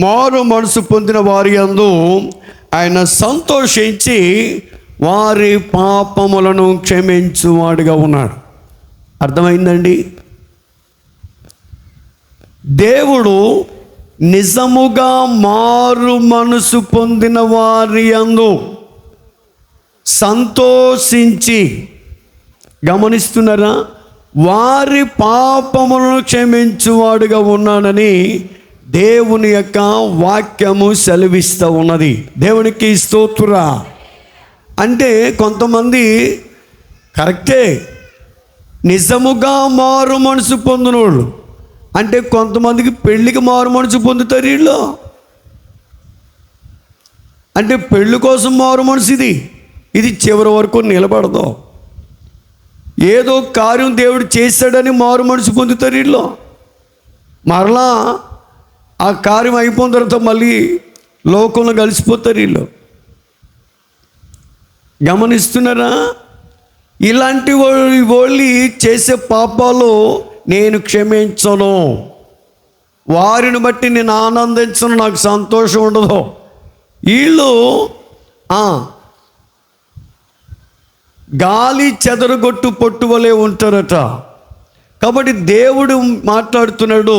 మారు మనసు పొందిన వారి యందు ఆయన సంతోషించి వారి పాపములను క్షమించువాడుగా ఉన్నాడు. అర్థమైందండి? దేవుడు నిజముగా మారు మనసు పొందిన వారి యందు సంతోషించి, గమనిస్తున్నారా, వారి పాపములను క్షమించువాడుగా ఉన్నాడని దేవుని యొక్క వాక్యము సెలవిస్తూ ఉన్నది. దేవునికి స్తోత్రం. అంటే కొంతమంది కరెక్టే, నిజముగా మారు మనసు పొందినోళ్ళు అంటే కొంతమందికి పెళ్ళికి మారు మనసు పొందుతారు వీళ్ళు. అంటే పెళ్ళి కోసం మారు మనసు, ఇది చివరి వరకు నిలబడదు. ఏదో కార్యం దేవుడు చేశాడని మారు మనసు పొందుతారు వీళ్ళు. మరలా ఆ కార్యం అయిపోయిన తర్వాత మళ్ళీ లోకంలో కలిసిపోతారు వీళ్ళు. గమనిస్తున్నారా? ఇలాంటి వాళ్ళు చేసే పాపాలు నేను క్షమించను, వారిని బట్టి నేను ఆనందించను, నాకు సంతోషం ఉండదు. వీళ్ళు గాలి చెదరగొట్టు పొట్టు వలె ఉంటారట. కాబట్టి దేవుడు మాట్లాడుతున్నాడు.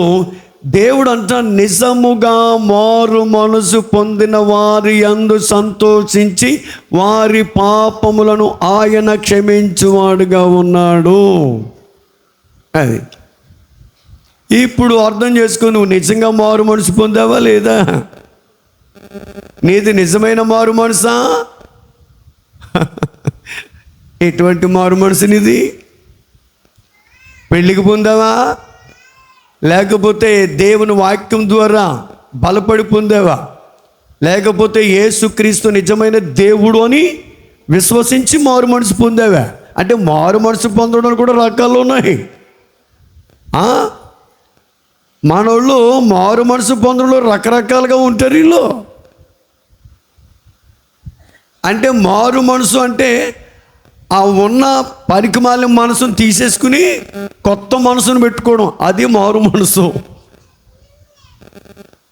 దేవుడు అంట నిజముగా మారు మనసు పొందిన వారి యందు సంతోషించి వారి పాపములను ఆయన క్షమించువాడుగా ఉన్నాడు. అది ఇప్పుడు అర్థం చేసుకో, నువ్వు నిజంగా మారు మనసు పొందావా లేదా? నీది నిజమైన మారు మనసా? ఎటువంటి మారు మనసు నీది? పెళ్ళికి పొందావా, లేకపోతే దేవుని వాక్యం ద్వారా బలపడి పొందావా, లేకపోతే యేసుక్రీస్తు నిజమైన దేవుడు అని విశ్వసించి మారు మనసు పొందావా? అంటే మారు మనసు పొందడం కూడా రకాలు ఉన్నాయి. మనోళ్ళు మారు మనసు పొందడంలో రకరకాలుగా ఉంటారు వీళ్ళు. అంటే మారు మనసు అంటే ఆ ఉన్న పనికిమాలిన మనసును తీసేసుకుని కొత్త మనసును పెట్టుకోవడం, అది మారు మనసు.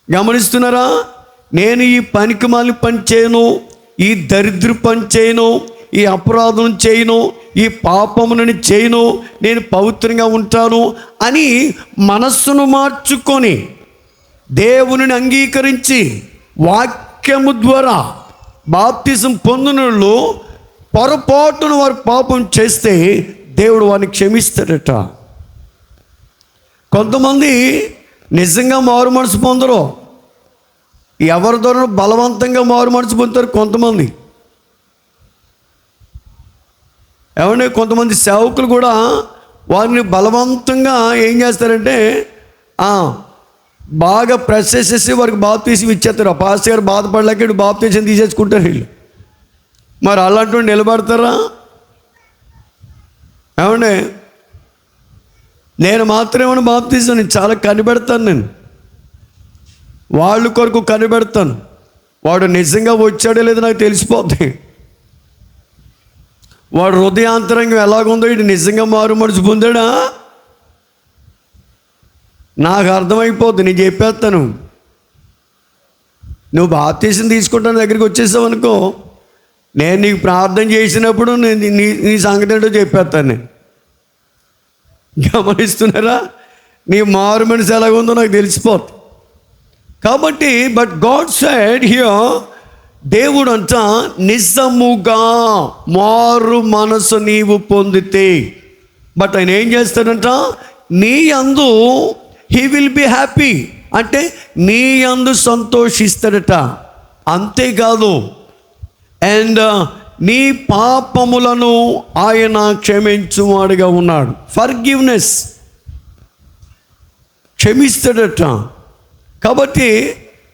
గమనిస్తున్నారా? నేను ఈ పనికిమాలిన పని చేయను, ఈ దరిద్ర పని చేయను, ఈ అపరాధం చేయను, ఈ పాపమునని చేయను, నేను పవిత్రంగా ఉంటాను అని మనస్సును మార్చుకొని దేవునిని అంగీకరించి వాక్యము ద్వారా బాప్తిజం పొందినోళ్ళు పొరపాటున వారు పాపం చేస్తే దేవుడు వారిని క్షమిస్తాడట. కొంతమంది నిజంగా మారు మనసు పొందరు, ఎవరి ద్వారా బలవంతంగా మారు మనసు పొందుతారు కొంతమంది. ఏమంటే కొంతమంది సేవకులు కూడా వారిని బలవంతంగా ఏం చేస్తారంటే బాగా ప్రెస్ చేసేసి వారికి బాప్తీసం ఇచ్చేస్తారు. ఆ పాస్టర్ గారు బాధపడలేక ఇటు బాప్తీసం తీసేసుకుంటారు వీళ్ళు. మరి అలాంటి నిలబడతారా? ఏమండి, నేను మాత్రమే బాప్తీసం, నేను చాలా కనిపెడతాను, నేను వాళ్ళ కొరకు కనిపెడతాను. వాడు నిజంగా వచ్చాడో లేదో నాకు తెలిసిపోద్ది. వాడు హృదయాంతరంగం ఎలాగుందో, ఇటు నిజంగా మారు మనసు పొందాడా నాకు అర్థమైపోద్ది. నేను చెప్పేస్తాను. నువ్వు బాప్తీసం తీసుకుంటాను దగ్గరికి వచ్చేసావు అనుకో, నేను నీకు ప్రార్థన చేసినప్పుడు నేను నీ సంగతి ఏంటో చెప్పేస్తాను. నేను గమనిస్తున్నారా? నీ మారు మనసు ఎలాగుందో నాకు తెలిసిపోద్ది. కాబట్టి బట్ గాడ్ సెడ్ హియర్, దేవుడు అంట నిజముగా మారు మనసు నీవు పొందితే, బట్ ఆయన ఏం చేస్తాడంట, నీ యందు హీ విల్ బి హ్యాపీ, అంటే నీ యందు సంతోషిస్తాడట. అంతేకాదు, అండ్ నీ పాపములను ఆయన క్షమించువాడుగా ఉన్నాడు. ఫర్గివ్నెస్, క్షమిస్తాడట. కాబట్టి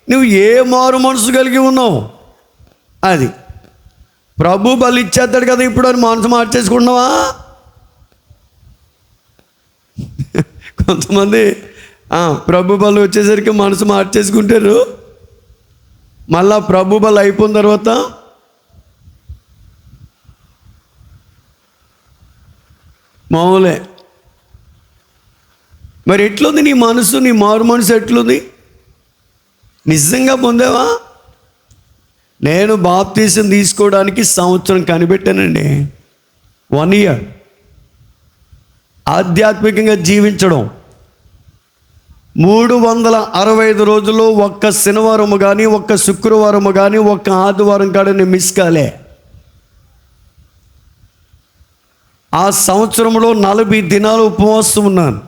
నువ్వు ఏ మారు మనసు కలిగి ఉన్నావు, అది ప్రభు బలి ఇచ్చేస్తాడు కదా ఇప్పుడు అని మనసు మార్చేసుకుంటున్నావా? కొంతమంది ప్రభు బలి వచ్చేసరికి మనసు మార్చేసుకుంటారు. మళ్ళా ప్రభు బలి అయిపోయిన తర్వాత మామూలే. మరి ఎట్లుంది నీ మనసు, నీ మారు మనసు ఎట్లుంది? నిజంగా పొందావా? నేను బాప్తీసం తీసుకోవడానికి సంవత్సరం కనిపెట్టానండి. 1 year ఆధ్యాత్మికంగా జీవించడం. 365 రోజులు ఒక్క శనివారము కానీ, ఒక్క శుక్రవారము కానీ, ఒక్క ఆదివారం కానీ మిస్ కాలే. ఆ సంవత్సరంలో 40 దినాలు ఉపవాసం ఉన్నాను.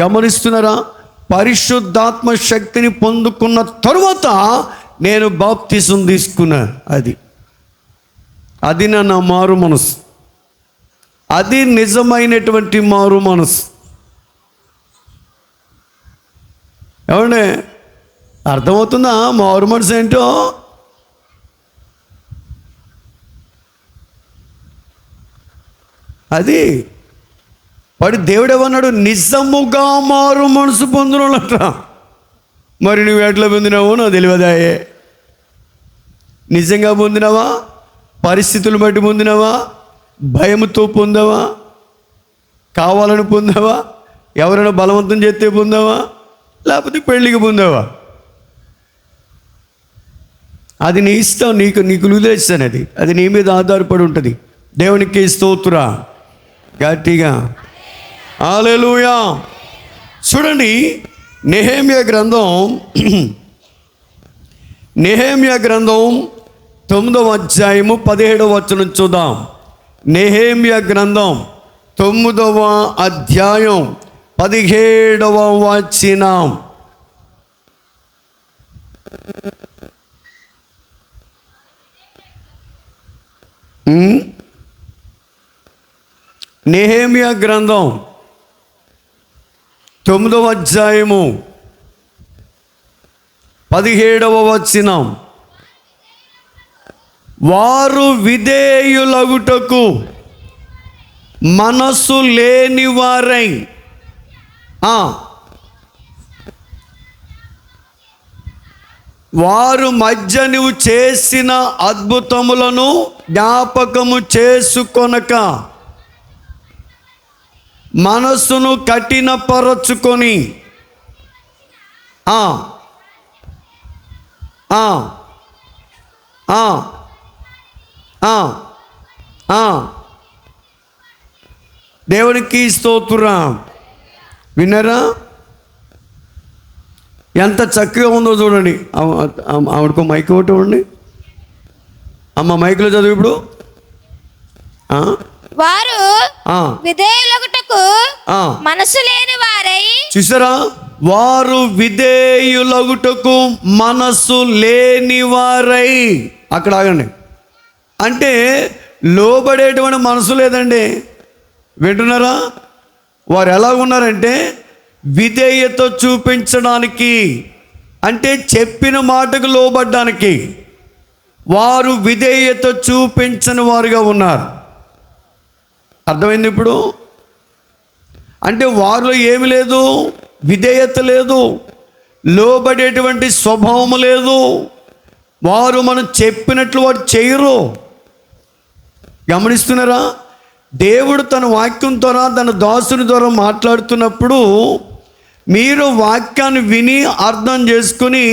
గమనిస్తున్నారా? పరిశుద్ధాత్మ శక్తిని పొందుకున్న తరువాత నేను బాప్తిసం తీసుకున్నాను. అది నా మారు మనసు. అది నిజమైనటువంటి మారు మనసు. ఏమండి, అర్థమవుతుందా మారు మనసు ఏంటో? అది వాడి దేవుడు ఏమన్నాడు? నిజముగా మారు మనసు పొందినట. మరి నువ్వు ఎట్లా పొందినావో నాకు తెలియదాయే. నిజంగా పొందినావా? పరిస్థితులు బట్టి పొందినావా? భయముతో పొందావా? కావాలని పొందావా? ఎవరైనా బలవంతం చేస్తే పొందావా? లేకపోతే పెళ్ళికి పొందావా? అది నీ ఇష్టం. నీకు వదిలేస్తాను. అది నీ మీద ఆధారపడి ఉంటుంది. దేవునికి స్తోత్రా గట్టిగా హల్లెలూయా. చూడండి, నెహెమ్యా గ్రంథం 9వ అధ్యాయము 17వ వచనం చూద్దాం. నెహెమ్యా గ్రంథం 9వ అధ్యాయం 17వ వచనం. నెహెమ్యా గ్రంథం 9వ అధ్యాయము 17వ వచనం. వారు విధేయులగుటకు మనస్సు లేనివారై వారు మధ్య నువ్వు చేసిన అద్భుతములను జ్ఞాపకము చేసుకొనక మనస్సును కఠినపరచుకొని దేవునికి స్తోత్రం. విన్నారా? ఎంత చక్కగా ఉందో చూడండి. ఆవిడకు మైక్ ఒకటి ఇవ్వండి. అమ్మ మైక్లో చదువు ఇప్పుడు. వారు విధేయులగుటకు మనసు లేని వారై. చూసారా? వారు విధేయులగుటకు మనసు లేని వారై. అక్కడ ఆగండి. అంటే లోబడేటువంటి మనసు లేదండి. వింటున్నారా? వారు ఎలా ఉన్నారంటే విధేయత చూపించడానికి, అంటే చెప్పిన మాటకు లోబడ్డానికి వారు విధేయత చూపించని వారుగా ఉన్నారు. అర్థమైంది ఇప్పుడు? అంటే వారిలో ఏమి లేదు? విధేయత లేదు, లోబడేటువంటి స్వభావం లేదు. వారు మనం చెప్పినట్లు వారు చేయరు. గమనిస్తున్నారా? దేవుడు తన వాక్యం ద్వారా తన దాసుని ద్వారా మాట్లాడుతున్నప్పుడు మీరు వాక్యాన్ని విని అర్థం చేసుకుని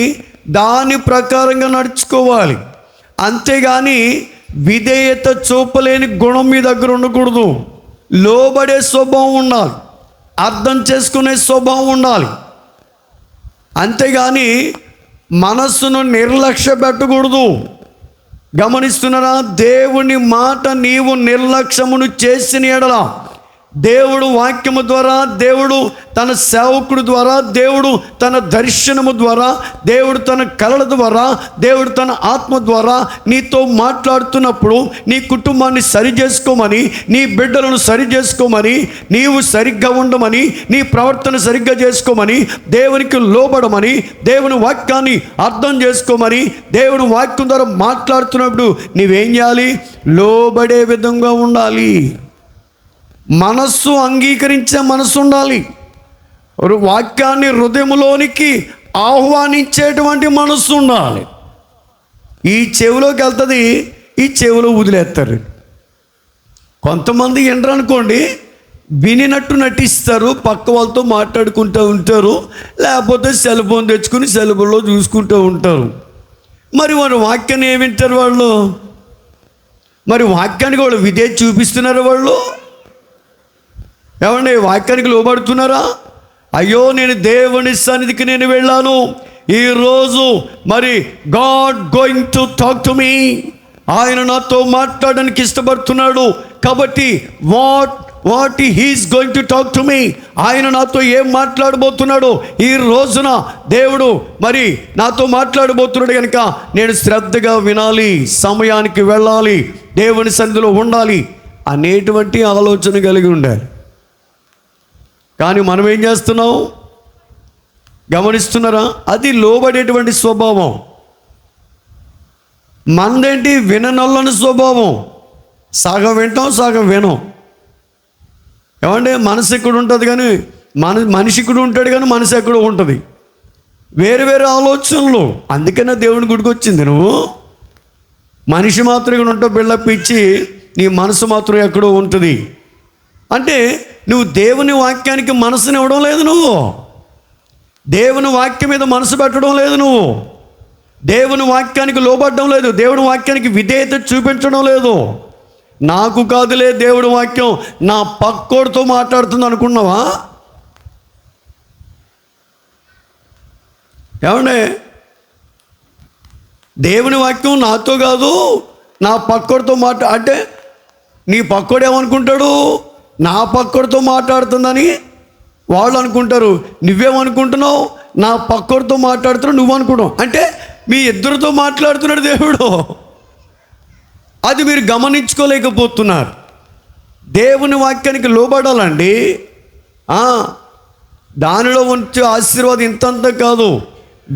దాని ప్రకారంగా నడుచుకోవాలి. అంతేగాని విధేయత చూపలేని గుణం మీ దగ్గర ఉండకూడదు. లోబడే స్వభావం ఉండాలి, అర్థం చేసుకునే స్వభావం ఉండాలి. అంతేగాని మనస్సును నిర్లక్ష్య పెట్టకూడదు. గమనిస్తున్నారా? దేవుని మాట నీవు నిర్లక్ష్యమును చేసిన ఎడల దేవుడు వాక్యము ద్వారా, దేవుడు తన సేవకుడు ద్వారా, దేవుడు తన దర్శనము ద్వారా, దేవుడు తన కళల ద్వారా, దేవుడు తన ఆత్మ ద్వారా నీతో మాట్లాడుతున్నప్పుడు నీ కుటుంబాన్ని సరి చేసుకోమని, నీ బిడ్డలను సరి చేసుకోమని, నీవు సరిగ్గా ఉండమని, నీ ప్రవర్తన సరిగ్గా చేసుకోమని, దేవునికి లోబడమని, దేవుని వాక్యాన్ని అర్థం చేసుకోమని దేవుడు వాక్యం ద్వారా మాట్లాడుతున్నప్పుడు నీవేం చేయాలి? లోబడే విధంగా ఉండాలి. మనస్సు అంగీకరించే మనసు ఉండాలి. వాక్యాన్ని హృదయంలోనికి ఆహ్వానించేటువంటి మనస్సు ఉండాలి. ఈ చెవిలోకి వెళ్తుంది, ఈ చెవిలో వదిలేస్తారు. కొంతమంది ఎండ్రనుకోండి, వినినట్టు నటిస్తారు, పక్క వాళ్ళతో మాట్లాడుకుంటూ ఉంటారు, లేకపోతే సెల్ ఫోన్ తెచ్చుకుని సెల్ ఫోన్లో చూసుకుంటూ ఉంటారు. మరి వారు వాక్యాన్ని ఏమి వింటారు వాళ్ళు? మరి వాక్యానికి వాళ్ళు విధేయత చూపిస్తున్నారు వాళ్ళు? ఏమండి, వాక్యానికి లోబడుతున్నారా? అయ్యో, నేను దేవుని సన్నిధికి నేను వెళ్ళాను, ఈరోజు మరి God going to talk to me, ఆయన నాతో మాట్లాడడానికి ఇష్టపడుతున్నాడు, కాబట్టి what he's going to talk to me, ఆయన నాతో ఏం మాట్లాడబోతున్నాడు, ఈ రోజున దేవుడు మరి నాతో మాట్లాడబోతున్నాడు కనుక నేను శ్రద్ధగా వినాలి, సమయానికి వెళ్ళాలి, దేవుని సన్నిధిలో ఉండాలి అనేటువంటి ఆలోచన కలిగి ఉండాలి. కానీ మనం ఏం చేస్తున్నాం గమనిస్తున్నారా? అది లోబడేటువంటి స్వభావం. మనదేంటి విననొల్లని స్వభావం, సగం వింటాం సగం వినం. ఏమంటే మనసు ఎక్కడ ఉంటుంది కానీ మనిషి ఇక్కడ ఉంటాడు కానీ మనసు ఎక్కడో ఉంటుంది, వేరు వేరు ఆలోచనలు. అందుకనే దేవుని గుడికి వచ్చింది నువ్వు. మనిషి మాత్రం ఇక్కడ ఉంటావు, బిల్డప్ ఇచ్చి నీ మనసు మాత్రం ఎక్కడో ఉంటుంది. అంటే నువ్వు దేవుని వాక్యానికి మనసుని ఇవ్వడం లేదు, నువ్వు దేవుని వాక్యం మీద మనసు పెట్టడం లేదు, నువ్వు దేవుని వాక్యానికి లోబడడం లేదు, దేవుని వాక్యానికి విధేయత చూపించడం లేదు. నాకు కాదులే దేవుడి వాక్యం, నా పక్కోడితో మాట్లాడుతుంది అనుకున్నావా? ఏమండే, దేవుని వాక్యం నాతో కాదు నా పక్కోడితో అంటే నీ పక్కోడు ఏమనుకుంటాడు? నా పక్కోడితో మాట్లాడుతుందని వాళ్ళు అనుకుంటారు. నువ్వేమనుకుంటున్నావు? నా పక్కోడితో మాట్లాడుతున్నావు నువ్వు అనుకున్నావు. అంటే మీ ఇద్దరితో మాట్లాడుతున్నాడు దేవుడు. అది మీరు గమనించుకోలేకపోతున్నారు. దేవుని వాక్యానికి లోబడాలండి. దానిలో వచ్చే ఆశీర్వాదం ఇంతంత కాదు,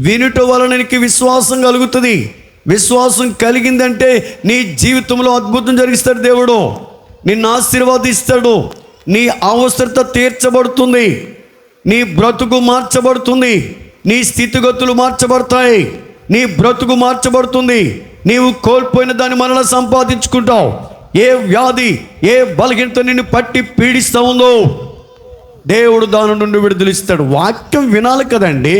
వినుట వలన నీకు విశ్వాసం కలుగుతుంది. విశ్వాసం కలిగిందంటే నీ జీవితంలో అద్భుతం జరిగిస్తాడు దేవుడు, నిన్ను ఆశీర్వాదిస్తాడు, నీ అవసరత తీర్చబడుతుంది, నీ బ్రతుకు మార్చబడుతుంది, నీ స్థితిగతులు మార్చబడతాయి, నీ బ్రతుకు మార్చబడుతుంది, నీవు కోల్పోయిన దాన్ని మరలా సంపాదించుకుంటావు. ఏ వ్యాధి ఏ బలహీనత నిన్ను పట్టి పీడిస్తూ ఉందో దేవుడు దాని నుండి విడుదలిస్తాడు. వాక్యం వినాలి కదండి.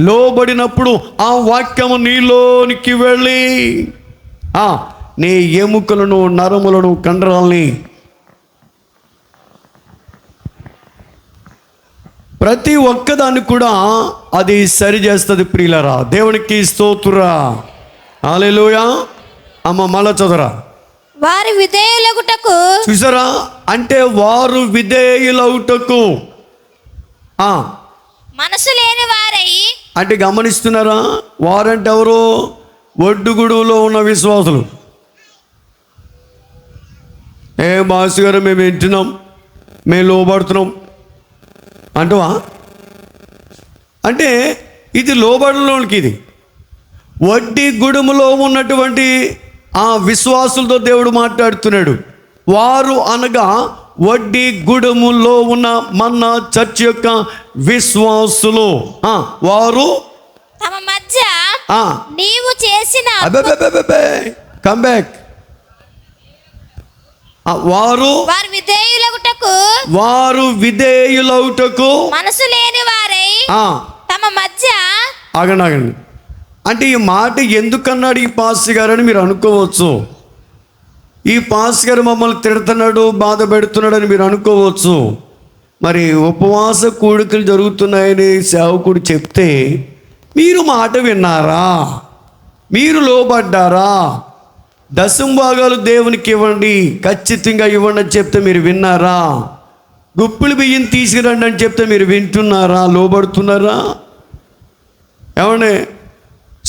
లోబడినప్పుడు ఆ వాక్యము నీలోనికి వెళ్ళి నీ ఎముకలను నరములను కండరాల్ని ప్రతి ఒక్కదాన్ని కూడా అది సరి చేస్తుంది. ప్రియులరా, దేవునికి స్తోత్రురా, హల్లెలూయా. అమ్మ మళ్ళా చదవరా. వారు విధేయులగుటకు. చూసారా? అంటే వారు విధేయులగుటకు మనసు లేని వారై. అంటే గమనిస్తున్నారా? వారంటే ఎవరు? ఒడ్డుగుడులో ఉన్న విశ్వాసులు. మాస్టర్ గారు మేము వింటున్నాం, మేము లోబడుతున్నాం అంటవా? అంటే ఇది లోబడలోనికి, ఇది వడ్డీ గుడుములో ఉన్నటువంటి ఆ విశ్వాసులతో దేవుడు మాట్లాడుతున్నాడు. వారు అనగా వడ్డీ గుడుములో ఉన్న మన చర్చ్ యొక్క విశ్వాసులు. వారు తమ మధ్య నీవు చేసిన కమ్ బ్యాక్. వారు విధేయులగుటకు మనసు లేని వారై తమ మధ్య. ఆగండి. అంటే ఈ మాట ఎందుకన్నాడు ఈ పాస్టర్ గారు అని మీరు అనుకోవచ్చు. ఈ పాస్టర్ గారు మమ్మల్ని తిడుతున్నాడు, బాధ పెడుతున్నాడు అని మీరు అనుకోవచ్చు. మరి ఉపవాస కూడికలు జరుగుతున్నాయని సేవకుడు చెప్తే మీరు మాట విన్నారా? మీరు లోబడ్డారా? దశమ భాగాలు దేవునికి ఇవ్వండి, ఖచ్చితంగా ఇవ్వండి అని చెప్తే మీరు విన్నారా? గుప్పిడి బియ్యం తీసుకురండి అని చెప్తే మీరు వింటున్నారా? లోబడుతున్నారా? ఏమండి,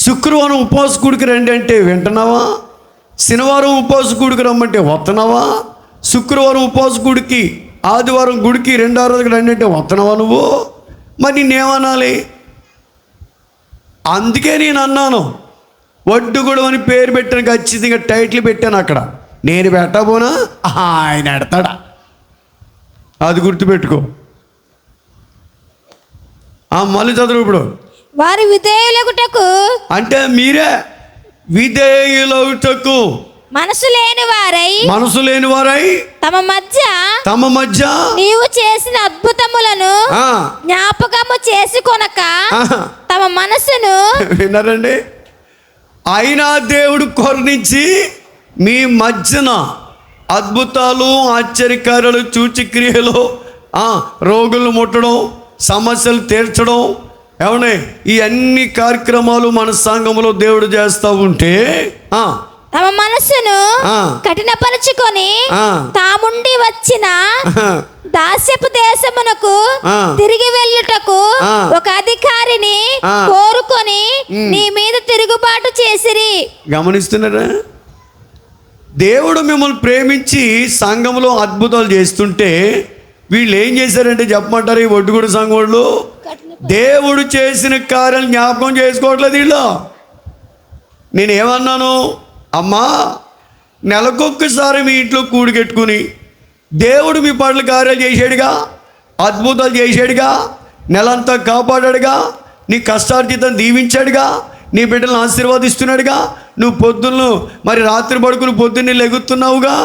శుక్రవారం ఉపవాస కూడికి రండి అంటే వింటున్నావా? శనివారం ఉపవాస కూడికి రమ్మంటే వస్తున్నావా? శుక్రవారం ఉపవాస కూడికి, ఆదివారం గుడికి 2 రోజులు రండి అంటే వస్తున్నావా నువ్వు? మరి నేనేమనాలి? అందుకే నేను అన్నాను, ఒడ్డుగూడెం అని పేరు పెట్టాను, ఖచ్చితంగా టైటిల్ పెట్టాను. అక్కడ నేను పెట్టబోనా, ఆయన ఎడతాడా? అది గుర్తుపెట్టుకో. మళ్ళీ చదువు. ఇప్పుడు వారి విధేయులగుటకు, అంటే మీరే విధేయులగుటకు. మనసు లేని వారై తమ మధ్య నీవు చేసిన అద్భుతములను జ్ఞాపకము చేసుకొనక తమ మనసును విన్నారండి. అయినా దేవుడు కరుణించి మీ మధ్యన అద్భుతాలు ఆశ్చర్యకార్యాలు సూచక్రియలు రోగులు ముట్టడం సమస్యలు తీర్చడం ఏమన్నా ఈ అన్ని కార్యక్రమాలు మన సంఘంలో దేవుడు చేస్తూ ఉంటే తమ మనసును కఠినపరుచుకొని తాముండి వచ్చిన దాస్యపు దేశమునకు తిరిగి వెళ్ళుటకు ఒక అధికారిని కోరుకొని నీ మీద తిరుగుబాటు చేసిరి. గమనిస్తున్నారా? దేవుడు మిమ్మల్ని ప్రేమించి సంఘంలో అద్భుతాలు చేస్తుంటే వీళ్ళు ఏం చేశారంటే చెప్పమంటారు? ఈ ఒడ్డుగుడు సంఘం వాళ్ళు దేవుడు చేసిన కార్యాలు జ్ఞాపకం చేసుకోవట్లేదు. వీళ్ళు నేనేమన్నాను? అమ్మా, నెలకొక్కసారి మీ ఇంట్లో కూడికెట్టుకుని దేవుడు మీ పట్ల కార్యాలు చేసాడుగా, అద్భుతాలు చేసాడుగా, నెలంతా కాపాడాడుగా, నీ కష్టార్జితం దీవించాడుగా, నీ బిడ్డలను ఆశీర్వాదిస్తున్నాడుగా, నువ్వు పొద్దున్న మరి రాత్రి పడుకుని పొద్దున్నే లెగుతున్నావుగా,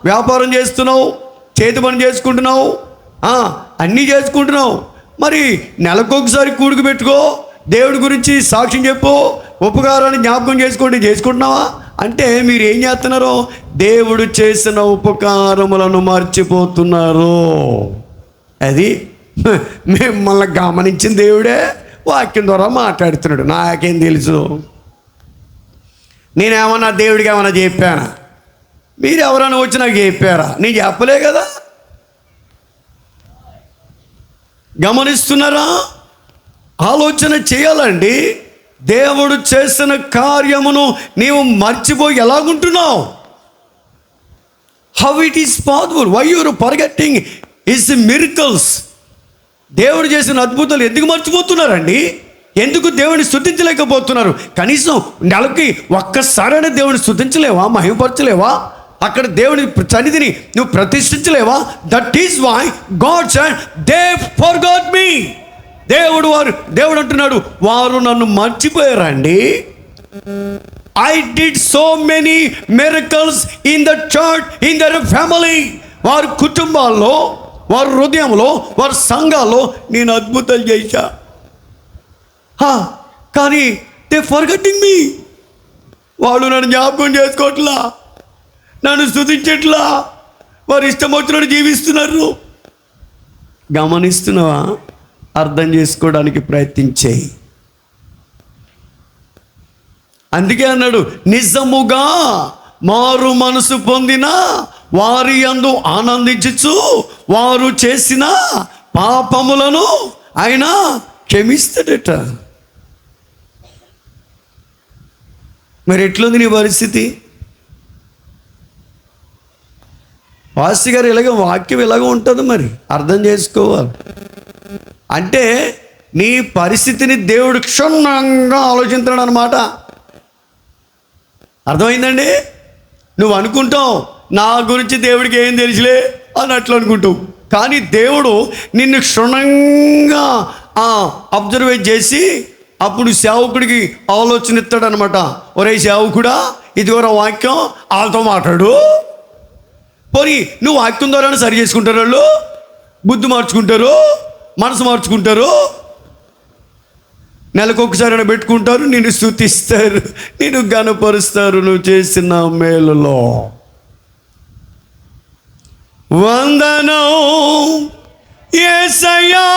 వ్యాపారం చేస్తున్నావు, చేతి పని చేసుకుంటున్నావు, అన్నీ చేసుకుంటున్నావు. మరి నెలకొకసారి కూడికి పెట్టుకో, దేవుడి గురించి సాక్ష్యం చెప్పు, ఉపకారాన్ని జ్ఞాపకం చేసుకుంటున్నావా అంటే మీరు ఏం చేస్తున్నారు? దేవుడు చేసిన ఉపకారములను మర్చిపోతున్నారు. అది మిమ్మల్ని గమనించిన దేవుడే వాక్యం ద్వారా మాట్లాడుతున్నాడు. నాకేం తెలుసు? నేనేమన్నా దేవుడికి ఏమన్నా చెప్పానా? మీరు ఎవరైనా వచ్చి నాకు చెప్పారా? నేను చెప్పలే కదా. గమనిస్తున్నారా? ఆలోచన చేయాలండి. దేవుడు చేసిన కార్యమును నీవు మర్చిపోయి ఎలాగుంటున్నావు? How it is possible? Why you're forgetting his miracles? దేవుడు చేసిన అద్భుతాలు ఎందుకు మర్చిపోతున్నారండి? ఎందుకు దేవుడిని స్తుతించలేకపోతున్నారు? కనీసం నెలకి ఒక్కసారైనా దేవుడిని స్తుతించలేవా? మహిమపరచలేవా? అక్కడ దేవుని సన్నిధిని నువ్వు ప్రతిష్ఠించలేవా? That is why God said they forgot me. దేవుడు అంటున్నాడు, వారు నన్ను మర్చిపోయారండి. I did so many miracles in the church, in their family. వారి కుటుంబాల్లో, వారి హృదయంలో, వారి సంఘాల్లో నేను అద్భుతాలు చేశా. కానీ దే ఫర్గెట్టింగ్ మీ. వాళ్ళు నన్ను జ్ఞాపకం చేసుకోవట్లా, నన్ను స్తుతించట్లా, వారు ఇష్టం వచ్చినట్టు జీవిస్తున్నారు. గమనిస్తున్నావా? అర్థం చేసుకోవడానికి ప్రయత్నించేయి. అందుకే అన్నాడు, నిజముగా మారు మనసు పొందిన వారి యందు ఆనందించుచు వారు చేసిన పాపములను ఆయన క్షమిస్తాడట. మరి ఎట్లుంది నీ పరిస్థితి? వాసి గారు ఇలాగ వాక్యం ఇలాగ ఉంటుంది, మరి అర్థం చేసుకోవాలి. అంటే నీ పరిస్థితిని దేవుడు క్షుణ్ణంగా ఆలోచించాడు అన్నమాట. అర్థమైందండి? నువ్వు అనుకుంటావు నా గురించి దేవుడికి ఏం తెలుసులే అన్నట్లు అనుకుంటావు. కానీ దేవుడు నిన్ను క్షుణ్ణంగా అబ్జర్వ్ చేసి అప్పుడు సేవకుడికి ఆలోచన ఇస్తాడు అనమాట. ఒరే సేవకుడా, ఇదిగోరా వాక్యం, వాళ్ళతో మాట్లాడు. పోనీ నువ్వు వాక్యం ద్వారా సరి చేసుకుంటారు, వాళ్ళు బుద్ధి మార్చుకుంటారు, మనసు మార్చుకుంటారు, నెలకొకసారి పెట్టుకుంటారు, నిన్ను స్తుతిస్తారు, నిన్ను ఘనపరుస్తారు నువ్వు చేసిన మేలులో. వందనం యేసయ్యా.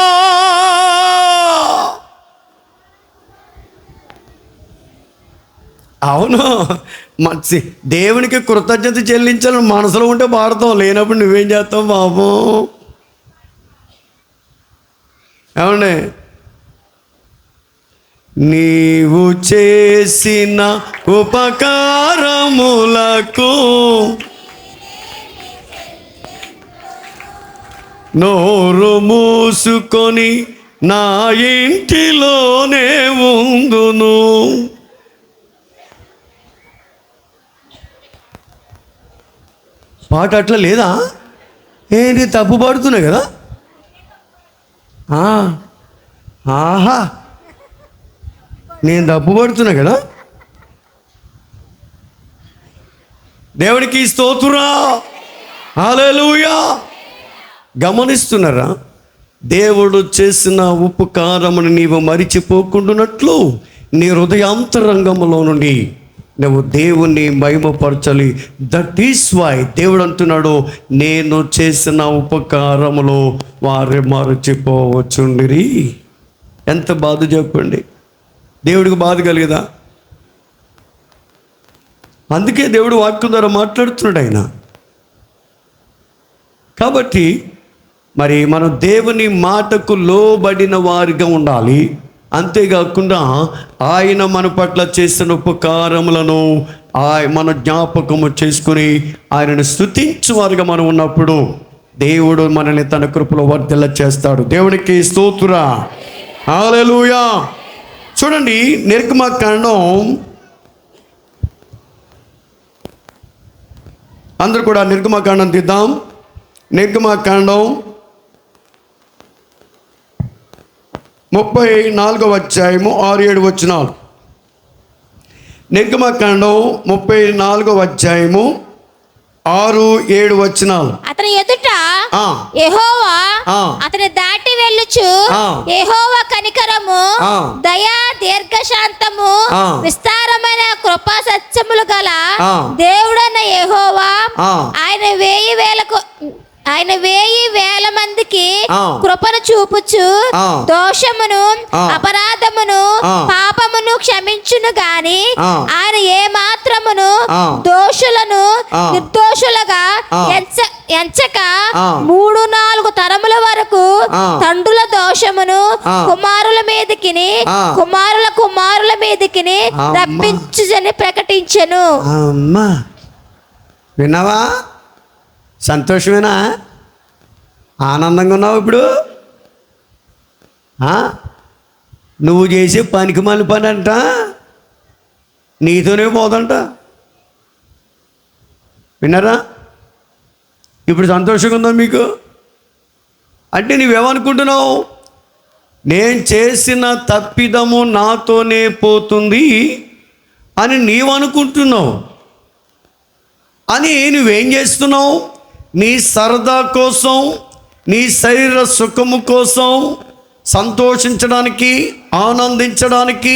అవును, మంచి దేవునికి కృతజ్ఞత చెల్లించాలని మనసులో ఉంటే పాడతాం, లేనప్పుడు నువ్వేం చేస్తావు బాబు? ఏమండి? నీవు చేసిన ఉపకారములకు నోరు మూసుకొని నా ఇంటిలోనే ఉందును. పాట అట్లా లేదా? ఏంటి తప్పు పాడుతున్నా కదా? ఆహా, నేను తప్పు పడుతున్నా కదా? దేవునికి స్తోత్రం. హల్లెలూయా. గమనిస్తున్నారా? దేవుడు చేసిన ఉపకారమును నీవు మరిచిపోకుండానట్లు నీ హృదయాంతరంగంలో నుండి నువ్వు దేవుణ్ణి మహిమపరచాలి. దట్ ఈస్ వై దేవుడు అంటున్నాడు, నేను చేసిన ఉపకారములో వారు మరచిపోవచ్చుండిరి. ఎంత బాధ చెప్పండి. దేవుడికి బాధ కలిగదా? అందుకే దేవుడు వాక్యం ద్వారా మాట్లాడుతున్నాడు ఆయన. కాబట్టి మరి మనం దేవుని మాటకు లోబడిన వారిగా ఉండాలి. అంతేకాకుండా ఆయన మన పట్ల చేసిన ఉపకారములను మన జ్ఞాపకము చేసుకుని ఆయనను స్తుతించు వారుగా మనం ఉన్నప్పుడు దేవుడు మనల్ని తన కృపలో వర్ధిల్ల చేస్తాడు. దేవునికి స్తోత్రం. హల్లెలూయా. చూడండి, నిర్గమకాండం, అందరూ కూడా నిర్గమకాండం తీద్దాం. నిర్గమకాండం 34వ అధ్యాయము 6-7 వచనాలు. నిర్గమకాండం 34వ అధ్యాయము 6-7 వచనాలు. అతని ఎదుట యెహోవా అతని దాటి వెళ్ళుచు యెహోవా కనికరము, దయా, దీర్ఘశాంతము, విస్తారమైన కృపా సత్యములు గల దేవుడైన యెహోవా ఆయన 1000 మందికి కృపను చూపుచు దోషమును, అపరాధమును, పాపమును క్షమించును గాని ఆయన ఏ మాత్రమును దోషులను నిర్దోషులుగా ఎంచక 3-4 తరముల వరకు తండ్రుల దోషమును కుమారుల మీదకిని కుమారుల కుమారుల మీదకిని రప్పించుదని ప్రకటించెను. అమ్మా, విన్నావా? సంతోషమేనా? ఆనందంగా ఉన్నావు ఇప్పుడు? నువ్వు చేసే పనికి మళ్ళీ పని అంట నీతోనే పోదంట. విన్నారా? ఇప్పుడు సంతోషంగా ఉందా మీకు? అంటే నువ్వేమనుకుంటున్నావు? నేను చేసిన తప్పిదము నాతోనే పోతుంది అని నీవు అనుకుంటున్నావు. అని నువ్వేం చేస్తున్నావు? నీ సరదా కోసం, నీ శరీర సుఖము కోసం, సంతోషించడానికి, ఆనందించడానికి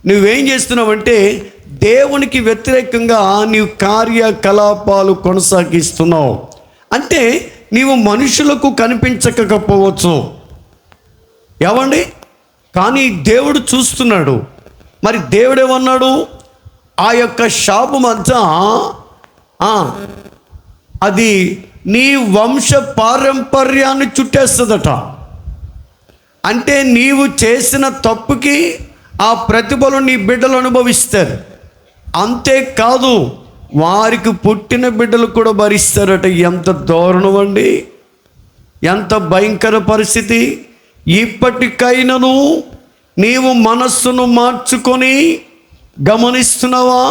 నువ్వేం చేస్తున్నావంటే దేవునికి వ్యతిరేకంగా నీవు కార్యకలాపాలు కొనసాగిస్తున్నావు. అంటే నీవు మనుషులకు కనిపించకపోవచ్చు, ఏమండి, కానీ దేవుడు చూస్తున్నాడు. మరి దేవుడేమన్నాడు? ఆ యొక్క శాపం అంతా అది నీ వంశ పారంపర్యాన్ని చుట్టేస్తుందట. అంటే నీవు చేసిన తప్పుకి ఆ ప్రతిఫలం నీ బిడ్డలు అనుభవిస్తారు. అంతేకాదు, వారికి పుట్టిన బిడ్డలు కూడా భరిస్తారట. ఎంత దారుణం అండి! ఎంత భయంకర పరిస్థితి! ఇప్పటికైనాను నీవు మనస్సును మార్చుకొని గమనిస్తున్నావా?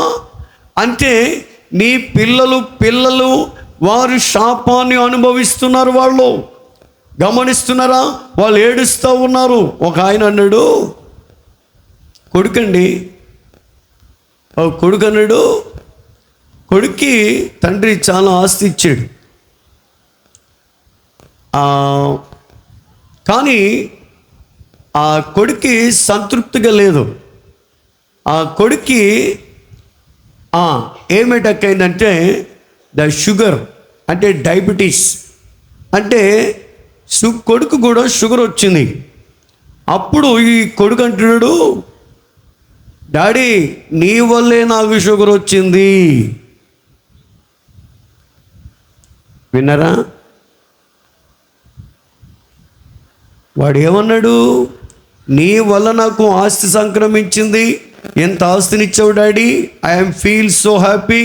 అంటే నీ పిల్లలు వారు శాపాన్ని అనుభవిస్తున్నారు. వాళ్ళు గమనిస్తున్నారా? వాళ్ళు ఏడుస్తూ ఉన్నారు. ఒక ఆయన అన్నాడు, కొడుకు అన్నాడు, కొడుక్కి తండ్రి చాలా ఆస్తి ఇచ్చాడు. కానీ ఆ కొడుక్కి సంతృప్తిగా లేదు. ఆ కొడుక్కి ఏం అటాక్ అయిందంటే షుగర్, అంటే డయాబెటీస్. అంటే కొడుకు కూడా షుగర్ వచ్చింది. అప్పుడు ఈ కొడుకు అంటున్నాడు, డాడీ నీ వల్లే నాకు షుగర్ వచ్చింది. విన్నారా? వాడు ఏమన్నాడు? నీ వల్ల నాకు ఆస్తి సంక్రమించింది, ఎంత ఆస్తినిచ్చావు daddy, I'm feel so happy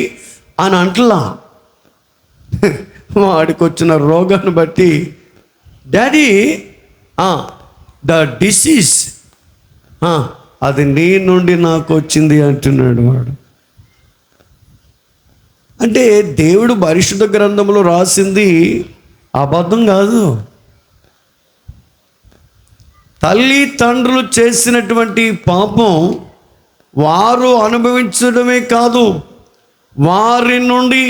అని అంటలా. వాడికి వచ్చిన రోగాన్ని బట్టి, డాడీ ద డిసీజ్ అది నీ నుండి నాకు వచ్చింది అంటున్నాడు వాడు. అంటే దేవుడు పరిశుద్ధ గ్రంథంలో రాసింది అబద్ధం కాదు. తల్లి తండ్రులు చేసినటువంటి పాపం వారు అనుభవించడమే కాదు, వారి నుండి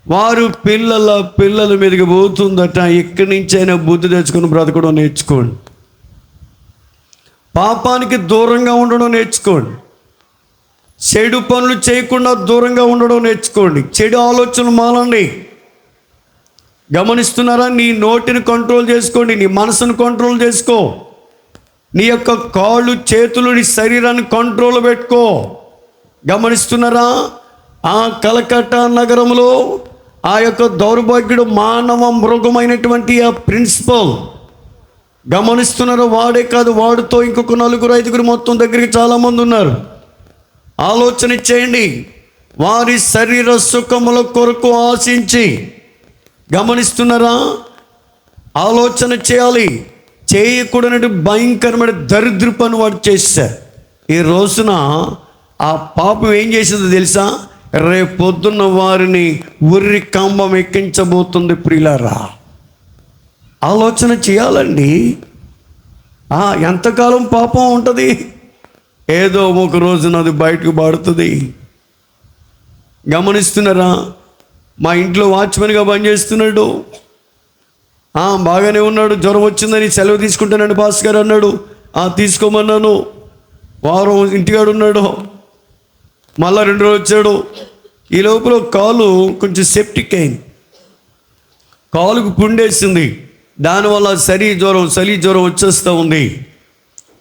వారు పిల్లల మీదకి పోతుందట. ఇక్కడి నుంచైనా బుద్ధి తెచ్చుకుని బ్రతకడం నేర్చుకోండి. పాపానికి దూరంగా ఉండడం నేర్చుకోండి. చెడు పనులు చేయకుండా దూరంగా ఉండడం నేర్చుకోండి. చెడు ఆలోచనలు మానండి. గమనిస్తున్నారా? నీ నోటిని కంట్రోల్ చేసుకోండి, నీ మనసును కంట్రోల్ చేసుకో, నీ యొక్క కాళ్ళు చేతులు నీ శరీరాన్ని కంట్రోల్ పెట్టుకో. గమనిస్తున్నారా? ఆ కలకత్తా నగరంలో ఆ యొక్క దౌర్భాగ్యుడు మానవ మృగమైనటువంటి ఆ ప్రిన్సిపల్, గమనిస్తున్నారా? వాడే కాదు, వాడితో ఇంకొక 4-5 మొత్తం దగ్గరికి చాలామంది ఉన్నారు. ఆలోచన చేయండి. వారి శరీర సుఖముల కొరకు ఆశించి, గమనిస్తున్నారా? ఆలోచన చేయాలి. చేయకూడనటువంటి భయంకరమైన దరిద్ర పని వాడు చేశారు. ఈ రోజున ఆ పాపం ఏం చేసిందో తెలుసా? రేపొద్దున్న వారిని ఉర్రి కంబం ఎక్కించబోతుంది. ప్రియులారా, ఆలోచన చేయాలండి. ఎంతకాలం పాపం ఉంటుంది? ఏదో ఒక రోజున అది బయటకు పడుతుంది. గమనిస్తున్నారా? మా ఇంట్లో వాచ్మెన్గా పనిచేస్తున్నాడు. బాగానే ఉన్నాడు. జ్వరం వచ్చిందని సెలవు తీసుకుంటానండి పాస్ గారు అన్నాడు. తీసుకోమన్నాను. వారం ఇంటికాడు ఉన్నాడు. మళ్ళా 2 రోజులు వచ్చాడు. ఈ లోపల కాలు కొంచెం సెప్టిక్ అయింది, కాలుకు పుండేసింది. దానివల్ల చలి జ్వరం వచ్చేస్తూ ఉంది.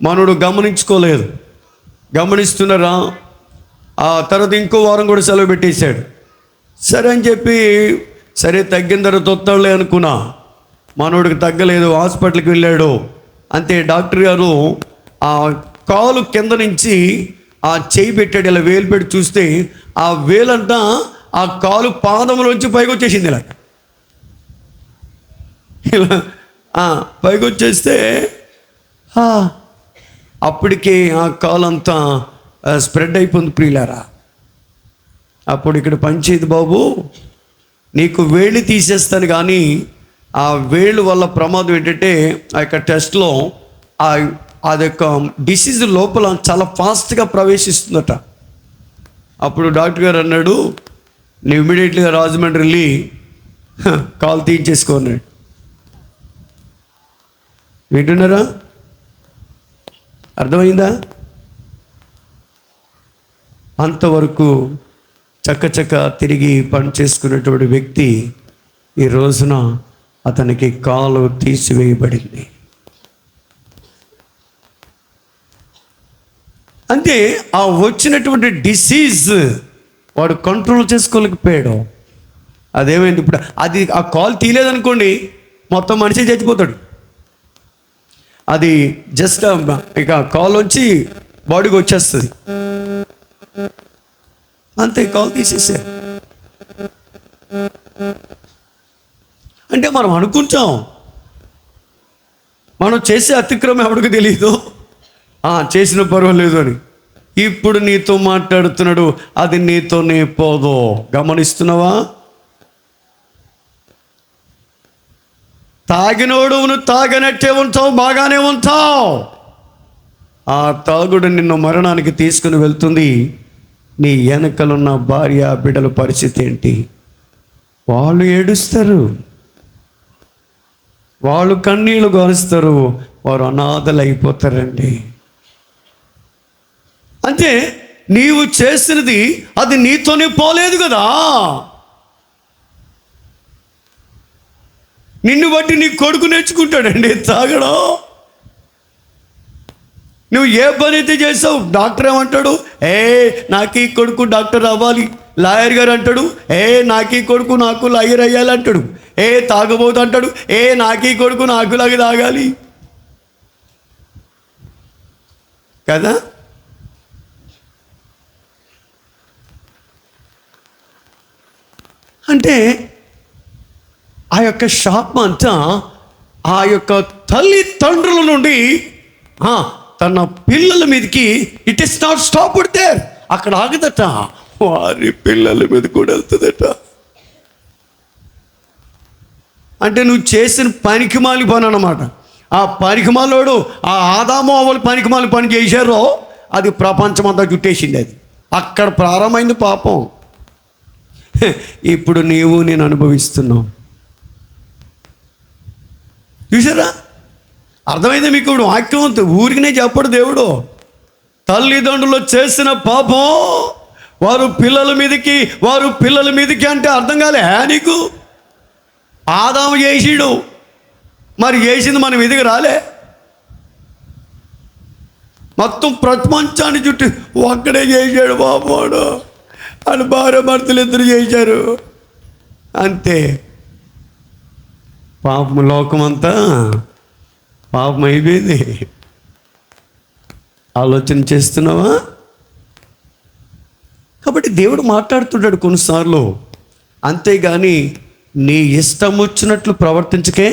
మనోడు గమనించుకోలేదు. గమనిస్తున్నారా? ఆ తర్వాత ఇంకో వారం కూడా సెలవు పెట్టేశాడు. సరే అని చెప్పి సరే తగ్గిన తర్వాత వస్తాడులే అనుకున్నా. మనోడికి తగ్గలేదు. హాస్పిటల్కి వెళ్ళాడు. అంతే, డాక్టర్ గారు ఆ కాలు కింద నుంచి ఆ చేయి పెట్టాడు. ఇలా వేలు పెట్టి చూస్తే ఆ వేలంతా ఆ కాలు పాదములోంచి పైకి వచ్చేసింది. ఇలా పైకి వచ్చేస్తే అప్పటికే ఆ కాలంతా స్ప్రెడ్ అయిపోయింది. ప్రియులారా, అప్పుడు ఇక్కడ పనిచేయదు బాబు, నీకు వేళ్ళు తీసేస్తాను, కానీ ఆ వేళ్ళు వల్ల ప్రమాదం ఏంటంటే ఆ యొక్క టెస్ట్లో అదొక డిసీజ్ లోపల చాలా ఫాస్ట్గా ప్రవేశిస్తుందట. అప్పుడు డాక్టర్ గారు అన్నాడు, నువ్వు ఇమ్మీడియట్గా రాజమండ్రి వెళ్ళి కాలు తీయించేసుకున్నాడు. వింటున్నారా? అర్థమైందా? అంతవరకు చక్క తిరిగి పని చేసుకున్నటువంటి వ్యక్తి ఈ రోజున అతనికి కాలు తీసివేయబడింది. అంటే ఆ వచ్చినటువంటి డిసీజ్ వాడు కంట్రోల్ చేసుకోలేకపోయాడు. అదేమైంది? ఇప్పుడు అది ఆ కాల్ తీయలేదనుకోండి, మొత్తం మనిషి చచ్చిపోతాడు. అది జస్ట్ ఇక కాల్ వచ్చి బాడీకి వచ్చేస్తుంది. అంతే, కాల్ తీసేసారు. అంటే మనం అనుకుంటాం మనం చేసే అతిక్రమం ఎవరికి తెలియదు, చేసిన పర్వాలేదు అని. ఇప్పుడు నీతో మాట్లాడుతున్నాడు, అది నీతోనే పోదు. గమనిస్తున్నావా? తాగినోడు నువ్వు తాగనట్టే ఉంటావు, బాగానే ఉంటావు. ఆ తాగుడు నిన్ను మరణానికి తీసుకుని వెళ్తుంది. నీ వెనకలున్న భార్య బిడ్డల పరిస్థితి ఏంటి? వాళ్ళు ఏడుస్తారు, వాళ్ళు కన్నీళ్ళు గారుస్తారు, వారు అనాథలు అయిపోతారండి. అంటే నీవు చేసినది అది నీతోనే పోలేదు కదా. నిన్ను బట్టి నీ కొడుకు నేర్చుకుంటాడండి తాగడం. నువ్వు ఏ పని అయితే చేసావు, డాక్టర్ ఏమంటాడు, నాకు ఈ కొడుకు డాక్టర్ అవ్వాలి. లాయర్ గారు అంటాడు, నాకు ఈ కొడుకు నాకు లాయర్ అయ్యాలి అంటాడు. తాగబోతు అంటాడు, నాకు ఈ కొడుకు నాకులాగా తాగాలి కదా. అంటే ఆ యొక్క శాపం అంతా ఆ యొక్క తల్లిదండ్రుల నుండి తన పిల్లల మీదకి it is not stopped there. అక్కడ ఆగదట, వారి పిల్లల మీద కూడా వెళ్తుందట. అంటే నువ్వు చేసిన పనికిమాలి పని అన్నమాట. ఆ పనికిమాలోడు ఆ ఆదాము అవ్వలు పనికిమాలి పని చేశారో అది ప్రపంచమంతా చుట్టేసింది. అది అక్కడ ప్రారంభమైంది పాపం. ఇప్పుడు నీవు నేను అనుభవిస్తున్నావు. చూసారా? అర్థమైంది మీకు? ఇప్పుడు వాక్యం ఊరికినే చెప్పడు దేవుడు. తల్లిదండ్రులు చేసిన పాపం వారు పిల్లల మీదకి అంటే అర్థం కాలే నీకు? ఆదాము చేసిడు, మరి చేసింది మన మీదకి రాలే. మొత్తం ప్రపంచాన్ని చుట్టూ ఒక్కడే చేశాడు బాబోడు. అని భార్య భర్తలు ఇద్దరు చేశారు అంతే. పాపం లోకమంతా పాపం అయిపోయింది. ఆలోచన చేస్తున్నావా? కాబట్టి దేవుడు మాట్లాడుతుంటాడు కొన్నిసార్లు, అంతేగాని నీ ఇష్టం వచ్చినట్లు ప్రవర్తించకే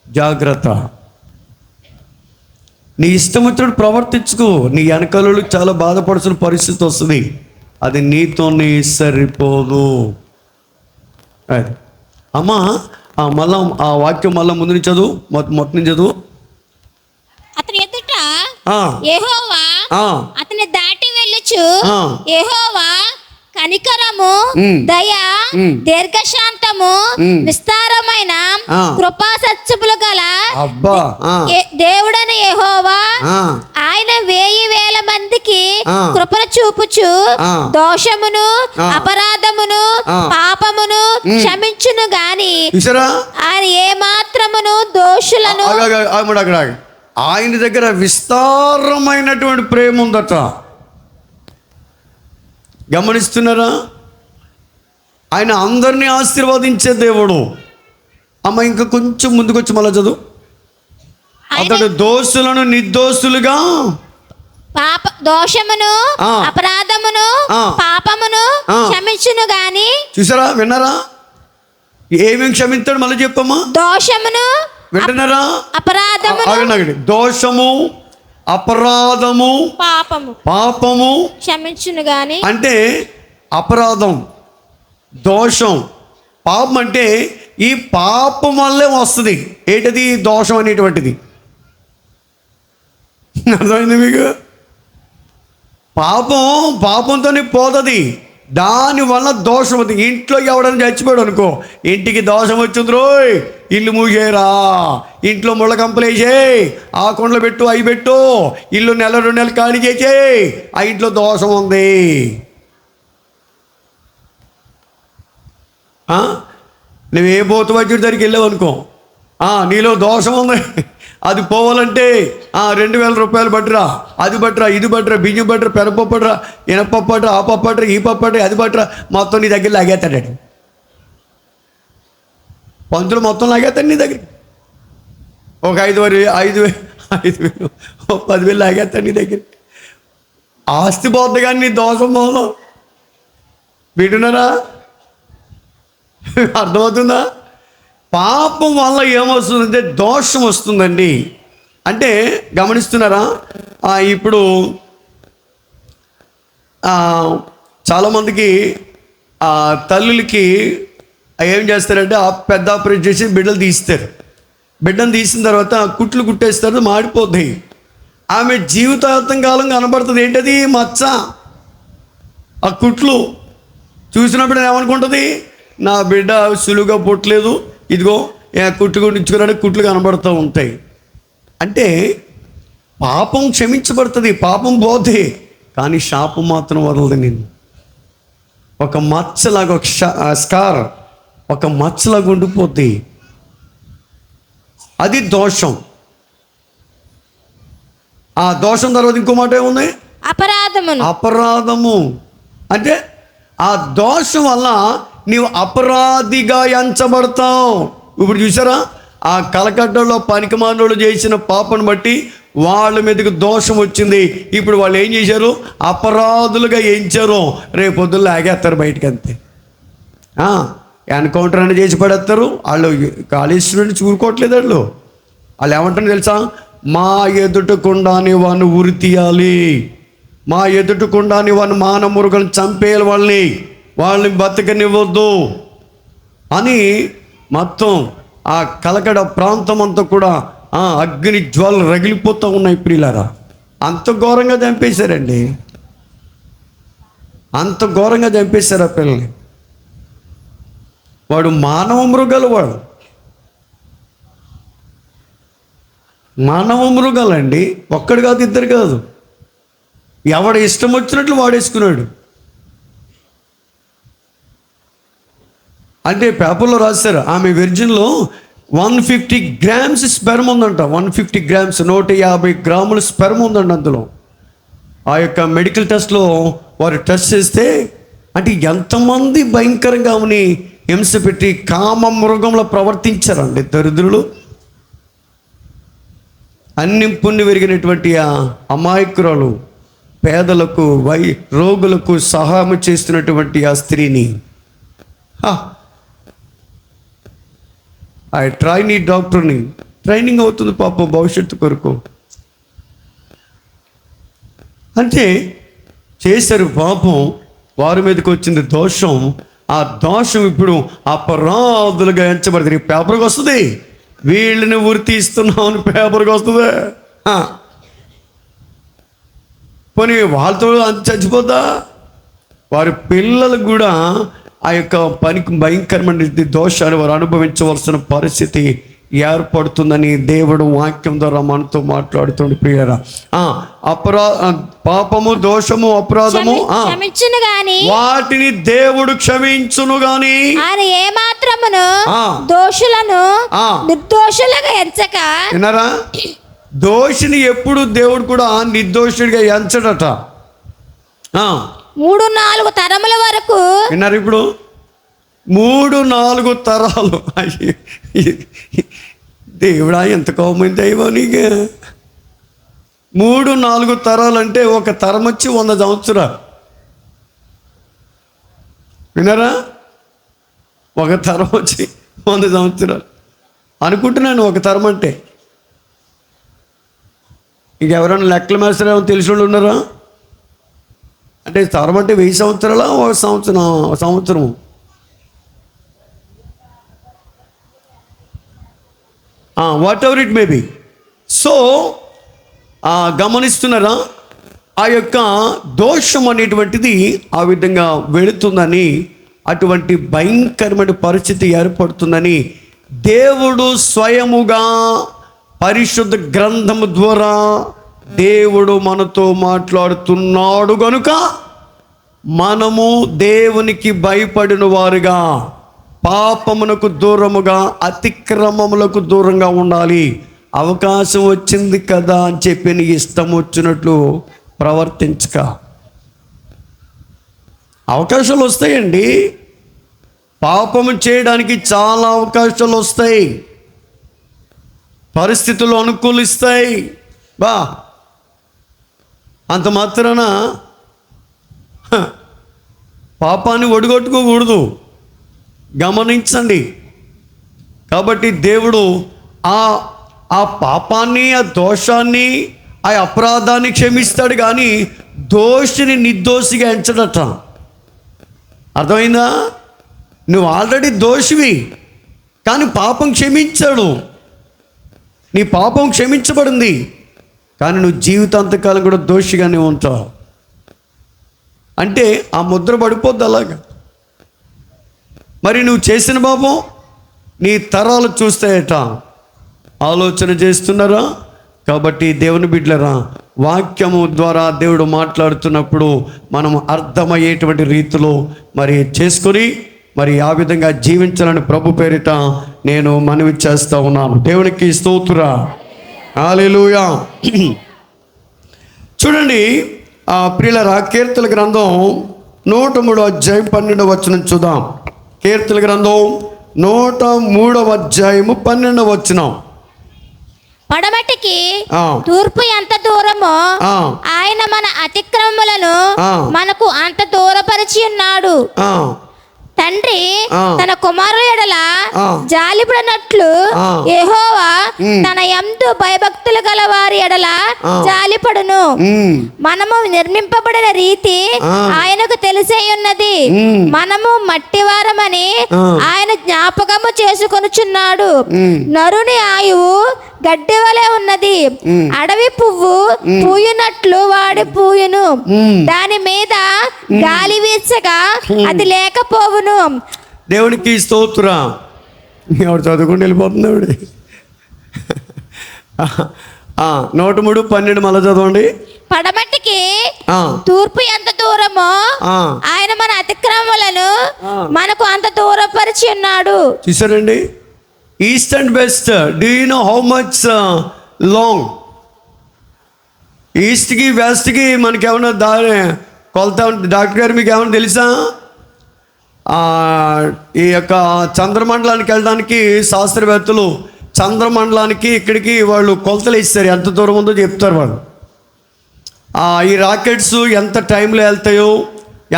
జాగ్రత్త. నీ ఇష్టం వచ్చినట్టు ప్రవర్తించుకో, నీ వెనకాలలో చాలా బాధపడాల్సిన పరిస్థితి వస్తుంది. అది నీతోనే సరిపోదు. అది అమ్మా మళ్ళా ఆ వాక్యం మళ్ళా ముందు నుంచి చదువు, మొత్తం నుంచి చదువు. అతని ఎదుట యెహోవా అతని దాటి వెళ్ళుచు యెహోవా కనికరము, దయ, దీర్ఘశాంతము, విస్తారమైన కృపా సత్యములు గల దేవుడని యెహోవా ఆయన 1000 మందికి కృపను చూపుచు దోషమును, అపరాధమును, పాపమును క్షమించును గాని ఆయన ఏ మాత్రమును దోషులను. ఆయన దగ్గర విస్తారమైనటువంటి ప్రేమ ఉందట. గమనిస్తున్నారా? ఆయన అందరినీ ఆశీర్వదించే దేవుడు. అమ్మ ఇంకా కొంచెం ముందుకొచ్చి మళ్ళా చదువు. అతడు దోషులను నిర్దోషులుగా దోషమును, అపరాధమును, పాపమును క్షమించును గాని. చూసారా? విన్నారా? ఏమేమి క్షమించాడు? మళ్ళీ చెప్పమ్మా. దోషమును, వింటున్నారా? అపరాధమును, దోషము, అపరాధము, పాపము క్షమించును గాని. అంటే అపరాధం, దోషం, పాపం అంటే ఈ పాపం వల్లే వస్తుంది. ఏంటది? దోషం అనేటువంటిది. అర్థమైంది మీకు? పాపంతోనే పోతుంది, దానివల్ల దోషం అవుతుంది. ఇంట్లో ఎవడైనా చచ్చిపోయాడు అనుకో, ఇంటికి దోషం వచ్చింది రోయ్, ఇల్లు మూసేరా, ఇంట్లో ముళ్ళ కంపలేసేయి, ఆ కొండలు పెట్టు, అవి పెట్టు, ఇల్లు 1-2 నెలలు ఖాళీ చేసేయి, ఆ ఇంట్లో దోషం ఉంది. నువ్వు ఏ బోతు వైద్యుడి దగ్గరికి వెళ్ళావు అనుకో, నీలో దోషం ఉంది, అది పోవాలంటే 2000 రూపాయలు పట్టురా, అది పట్టురా, ఇది పట్టురా, బియ్యం పట్టురా, పెనపప్పు పట్టురా, ఎనపప్పు పట్టురా, ఆ పప్పు పట్టురా, ఈ పప్పు పట్టురా, అది పట్టురా, మొత్తం నీ దగ్గర లాగేస్తాడు. పంతులు మొత్తం లాగేస్తాడు నీ దగ్గర. ఒక 5,000 10,000 లాగేస్తాడు నీ దగ్గర. ఆస్తి పోద్ది కానీ నీ దోషం పోదు. వింటున్నారా? అర్థమవుతుందా? పాపం వల్ల ఏమొస్తుందంటే దోషం వస్తుందండి. అంటే గమనిస్తున్నారా? ఇప్పుడు చాలామందికి తల్లులకి ఏం చేస్తారంటే పెద్ద ఆపరేషన్ చేసి బిడ్డలు తీస్తారు. బిడ్డను తీసిన తర్వాత కుట్లు కుట్టేస్తారు, మాడిపోతాయి. ఆమె జీవితాంతం కాలం కనబడుతుంది. ఏంటది? మచ్చ. ఆ కుట్లు చూసినప్పుడు ఏమనుకుంటుంది? నా బిడ్డ సులువుగా పుట్టలేదు, ఇదిగో కుట్లు గురించుకున్నాడు, కుట్లు కనబడుతూ ఉంటాయి. అంటే పాపం క్షమించబడుతుంది, పాపం పోతే, కానీ శాపం మాత్రం వదలదు. నేను ఒక మచ్చలాగా, ఒక స్కార్, ఒక మచ్చలాగా ఉండిపోద్ది. అది దోషం. ఆ దోషం తర్వాత ఇంకో మాట ఏముంది? అపరాధము. అంటే ఆ దోషం వల్ల నీవు అపరాధిగా ఎంచబడతావు. ఇప్పుడు చూసారా? ఆ కలకట్టలో పనికిమానోళ్ళు చేసిన పాపను బట్టి వాళ్ళ మీదకి దోషం వచ్చింది. ఇప్పుడు వాళ్ళు ఏం చేశారు? అపరాధులుగా ఎంచారు. రేపు పొద్దున్న లాగేస్తారు బయటకు. అంతే. ఎన్కౌంటర్ అని చేసి పడేస్తారు. వాళ్ళు కాలేజ్ స్టూడెంట్స్ ఊరుకోవట్లేదు. వాళ్ళు ఏమంటారు తెలుసా? మా ఎదుటకుండానే వాడిని ఉరి తీయాలి, మా ఎదుటకుండానే వాడిని మానమురుగను చంపేయాలి, వాళ్ళని బతకనివ్వద్దు అని మొత్తం ఆ కలకడ ప్రాంతం అంతా కూడా అగ్ని జ్వాలలు రగిలిపోతూ ఉన్నాయి. ప్రియులారా, అంత ఘోరంగా చంపేశారండి, అంత ఘోరంగా చంపేశారు ఆ పిల్లల్ని. వాడు మానవ మృగాలు, వాడు మానవ మృగాలండి. ఒక్కడు కాదు, ఇద్దరు కాదు. ఎవడ ఇష్టం వచ్చినట్లు వాడేసుకున్నాడు. అంటే పేపర్లో రాశారు, ఆమె విర్జిన్లో 150 గ్రామ్స్ స్పెర్మ్ ఉందంట. 150 గ్రామ్స్, 150 గ్రాముల స్పెర్మ్ ఉందండి అందులో. ఆ యొక్క మెడికల్ టెస్ట్లో వారు టెస్ట్ చేస్తే, అంటే ఎంతమంది భయంకరంగా ఆమెని హింస పెట్టి కామ మృగంలో ప్రవర్తించారండి దరిద్రులు. అన్ని పుణ్య విరిగినటువంటి ఆ అమాయకురాలు, పేదలకు, రోగులకు సహాయం చేస్తున్నటువంటి ఆ స్త్రీని ఆ ట్రైనీ డాక్టర్ని ట్రైనింగ్ అవుతుంది పాపం భవిష్యత్తు కొరకు. అంటే చేశారు పాపం, వారి మీదకి వచ్చింది దోషం. ఆ దోషం ఇప్పుడు అపరాధులుగా ఎంచబడుతుంది. పేపర్కి వస్తుంది, వీళ్ళని ఉరి తీస్తున్నామని పేపర్కి వస్తుంది. పోనీ వాళ్ళతో అంత చచ్చిపోతా, వారి పిల్లలు కూడా ఆ యొక్క పనికి భయంకరమైన దోషాన్ని వారు అనుభవించవలసిన పరిస్థితి ఏర్పడుతుందని దేవుడు వాక్యం ద్వారా మనతో మాట్లాడుతుంది. ప్రియరా, పాపము, దోషము, అపరాధము క్షమించును గాని వాటిని దేవుడు క్షమించును గాని ఆయన ఏ మాత్రమును దోషులను నిర్దోషులుగా ఎంచక. విన్నారా? దోషిని ఎప్పుడు దేవుడు కూడా నిర్దోషుడిగా ఎంచడట. 3-4 తరముల వరకు. విన్నారు? ఇప్పుడు 3-4 తరాలు. దేవుడా, ఎంత కోపమైంది అయ్యో నీకు. 3-4 తరాలు అంటే ఒక తరం వచ్చి 100 సంవత్సరాలు. విన్నారా? ఒక తరం వచ్చి 100 సంవత్సరాలు అనుకుంటున్నాను. ఒక తరం అంటే ఇంకెవరైనా లెక్కల మేస్తారేమో తెలిసి వాళ్ళు ఉన్నారా? అంటే తరం అంటే 1000 సంవత్సరాల, ఒక సంవత్సరము. Whatever it may be. So గమనిస్తున్నారా? ఆ యొక్క దోషం అనేటువంటిది ఆ విధంగా వెళుతుందని, అటువంటి భయంకరమైన పరిస్థితి ఏర్పడుతుందని దేవుడు స్వయముగా పరిశుద్ధ గ్రంథము ద్వారా దేవుడు మనతో మాట్లాడుతున్నాడు. గనుక మనము దేవునికి భయపడిన వారుగా, పాపమునకు దూరముగా, అతిక్రమములకు దూరంగా ఉండాలి. అవకాశం వచ్చింది కదా అని చెప్పి నీ ఇష్టం వచ్చినట్లు ప్రవర్తించక. అవకాశాలు వస్తాయండి, పాపము చేయడానికి చాలా అవకాశాలు వస్తాయి, పరిస్థితులు అనుకూలిస్తాయి. అంత మాత్రాన పాపాన్ని ఒడిగొట్టుకోకూడదు. గమనించండి. కాబట్టి దేవుడు ఆ పాపాన్ని, ఆ దోషాన్ని, ఆ అపరాధాన్ని క్షమిస్తాడు కానీ దోషిని నిర్దోషిగా ఎంచడట. అర్థమైందా? నువ్వు ఆల్రెడీ దోషివి కానీ పాపం క్షమించాడు. నీ పాపం క్షమించబడింది కానీ నువ్వు జీవితాంతకాలం కూడా దోషిగానే ఉంటావు. అంటే ఆ ముద్ర పడిపోద్ది అలాగా. మరి నువ్వు చేసిన పాపం నీ తరాలు చూస్తాయట. ఆలోచన చేస్తున్నారా? కాబట్టి దేవుని బిడ్డలారా, వాక్యము ద్వారా దేవుడు మాట్లాడుతున్నప్పుడు మనం అర్థమయ్యేటువంటి రీతిలో మరి చేసుకొని మరి ఆ విధంగా జీవించాలని ప్రభు పేరిట నేను మనవి చేస్తూ ఉన్నాను. దేవునికి స్తోత్రం. హల్లెలూయా. చూడండి ప్రియులారా, కీర్తన గ్రంథం 103వ అధ్యాయం 12వ వచనం చూద్దాం. కీర్తన గ్రంథం 103వ అధ్యాయము 12వ వచనం. పడమటికి తూర్పు ఎంత దూరమో ఆయన మన అతిక్రమములను మనకు అంత దూరపరిచి ఉన్నాడు. తండ్రి తన కుమారుల ఎడల జాలిపడినట్లు యెహోవా తన యందు భయభక్తులు గల వారి ఎడల జాలిపడును. మనము నిర్మింపబడిన రీతి ఆయనకు తెలిసే ఉన్నది. మనము మట్టివారమని ఆయన జ్ఞాపకము చేసుకొనుచున్నాడు. నరుని ఆయువు గడ్డి వలె ఉన్నది. అడవి పువ్వు పూయునట్లు వాడి పూయును. దాని మీద గాలి వీచగా అది లేకపోవును. దేవునికి స్తోత్రం. ఎవడు చదువుకుంటూ వెళ్ళిపోతుంది ఆవిడ. 103:12 మళ్ళీ చదవండి. పడమటికి తూర్పు ఎంత దూరమో ఆయన మన అతిక్రమములను మనకు అంత దూరపరిచి ఉన్నాడు. చూసారండి, east and west. Do you know how much long? ఈస్ట్కి వెస్ట్కి మనకి ఏమన్నా దారి కొలత? డాక్టర్ గారు మీకు ఏమన్నా తెలుసా? ఈ యొక్క చంద్రమండలానికి వెళ్ళడానికి శాస్త్రవేత్తలు చంద్రమండలానికి ఇక్కడికి వాళ్ళు కొలతలు ఇస్తారు, ఎంత దూరం ఉందో చెప్తారు వాళ్ళు. ఈ రాకెట్స్ ఎంత టైంలో వెళ్తాయో,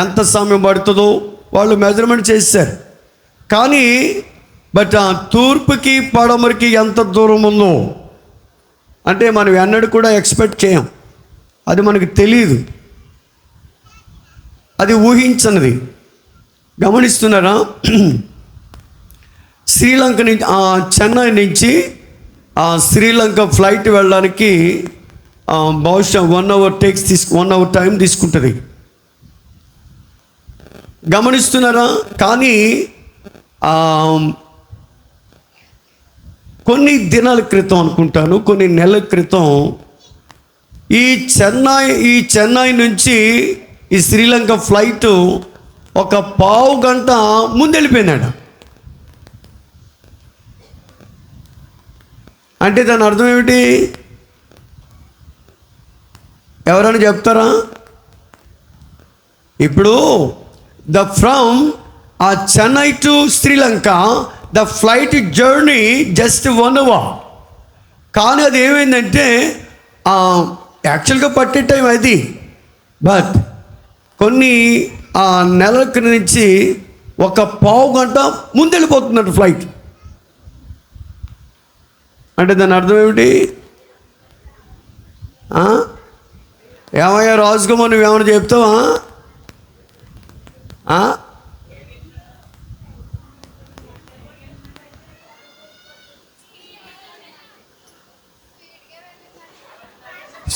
ఎంత సమయం పడుతుందో వాళ్ళు మెజర్మెంట్ చేస్తారు. కానీ బట్ తూర్పుకి పడమరకి ఎంత దూరం ఉందో అంటే మనం ఎన్నడూ కూడా ఎక్స్పెక్ట్ చేయం. అది మనకు తెలియదు, అది ఊహించనిది. గమనిస్తున్నారా? శ్రీలంక నుంచి చెన్నై నుంచి శ్రీలంక ఫ్లైట్ వెళ్ళడానికి బహుశా 1 అవర్ టైం తీసుకుంటుంది. గమనిస్తున్నారా? కానీ కొన్ని దినాల క్రితం అనుకుంటాను, కొన్ని నెలల క్రితం ఈ చెన్నై నుంచి ఈ శ్రీలంక ఫ్లైట్ ఒక పావు గంట ముందు వెళ్ళిపోయిందట. అంటే దాని అర్థం ఏమిటి? ఎవరైనా చెప్తారా? ఇప్పుడు from Chennai to Sri Lanka the flight journey just 1 hour. కానీ అది ఏమైందంటే యాక్చువల్గా పట్టే టైం అది, బట్ కొన్ని నెలల నుంచి ఒక పావు గంట ముందు వెళ్ళిపోతున్నట్టు ఫ్లైట్. అంటే దాని అర్థం ఏమిటి? ఏమయ్యా రాజుకోమో, నువ్వేమైనా చెప్తావా?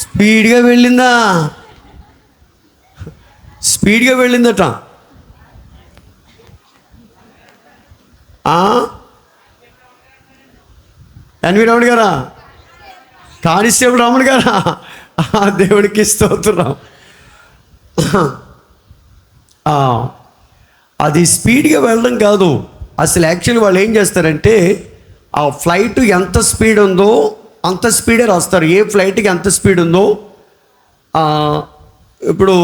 స్పీడ్గా వెళ్ళిందట. ఎన్వి రమణ గారా? కానిస్టేబుల్ రమణ గారా? దేవుడికి స్తోత్రం. అది స్పీడ్గా వెళ్ళడం కాదు. అసలు యాక్చువల్లీ వాళ్ళు ఏం చేస్తారంటే ఆ ఫ్లైట్ ఎంత స్పీడ్ ఉందో అంత స్పీడే రాస్తారు. ఏ ఫ్లైట్కి ఎంత స్పీడ్ ఉందో. ఇప్పుడు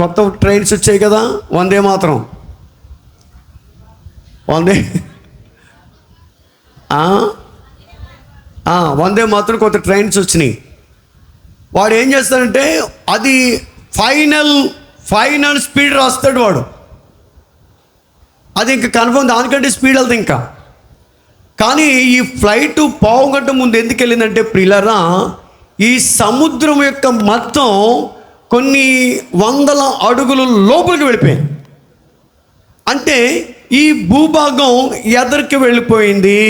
కొత్త ట్రైన్స్ వచ్చాయి కదా, వందే మాత్రం కొత్త ట్రైన్స్ వచ్చినాయి. వాడు ఏం చేస్తాడంటే అది ఫైనల్ స్పీడ్ రాస్తాడు వాడు. అది ఇంకా కన్ఫర్మ్, దానికంటే స్పీడ్ వెళ్తుంది ఇంకా. కానీ ఈ ఫ్లైట్ పావు గంట ముందు ఎందుకు వెళ్ళిందంటే ప్రియులారా, ఈ సముద్రం యొక్క మొత్తం కొన్ని 100 అడుగులు లోపలికి వెళ్ళిపోయింది. అంటే ఈ భూభాగం ఎదరికి వెళ్ళిపోయింది.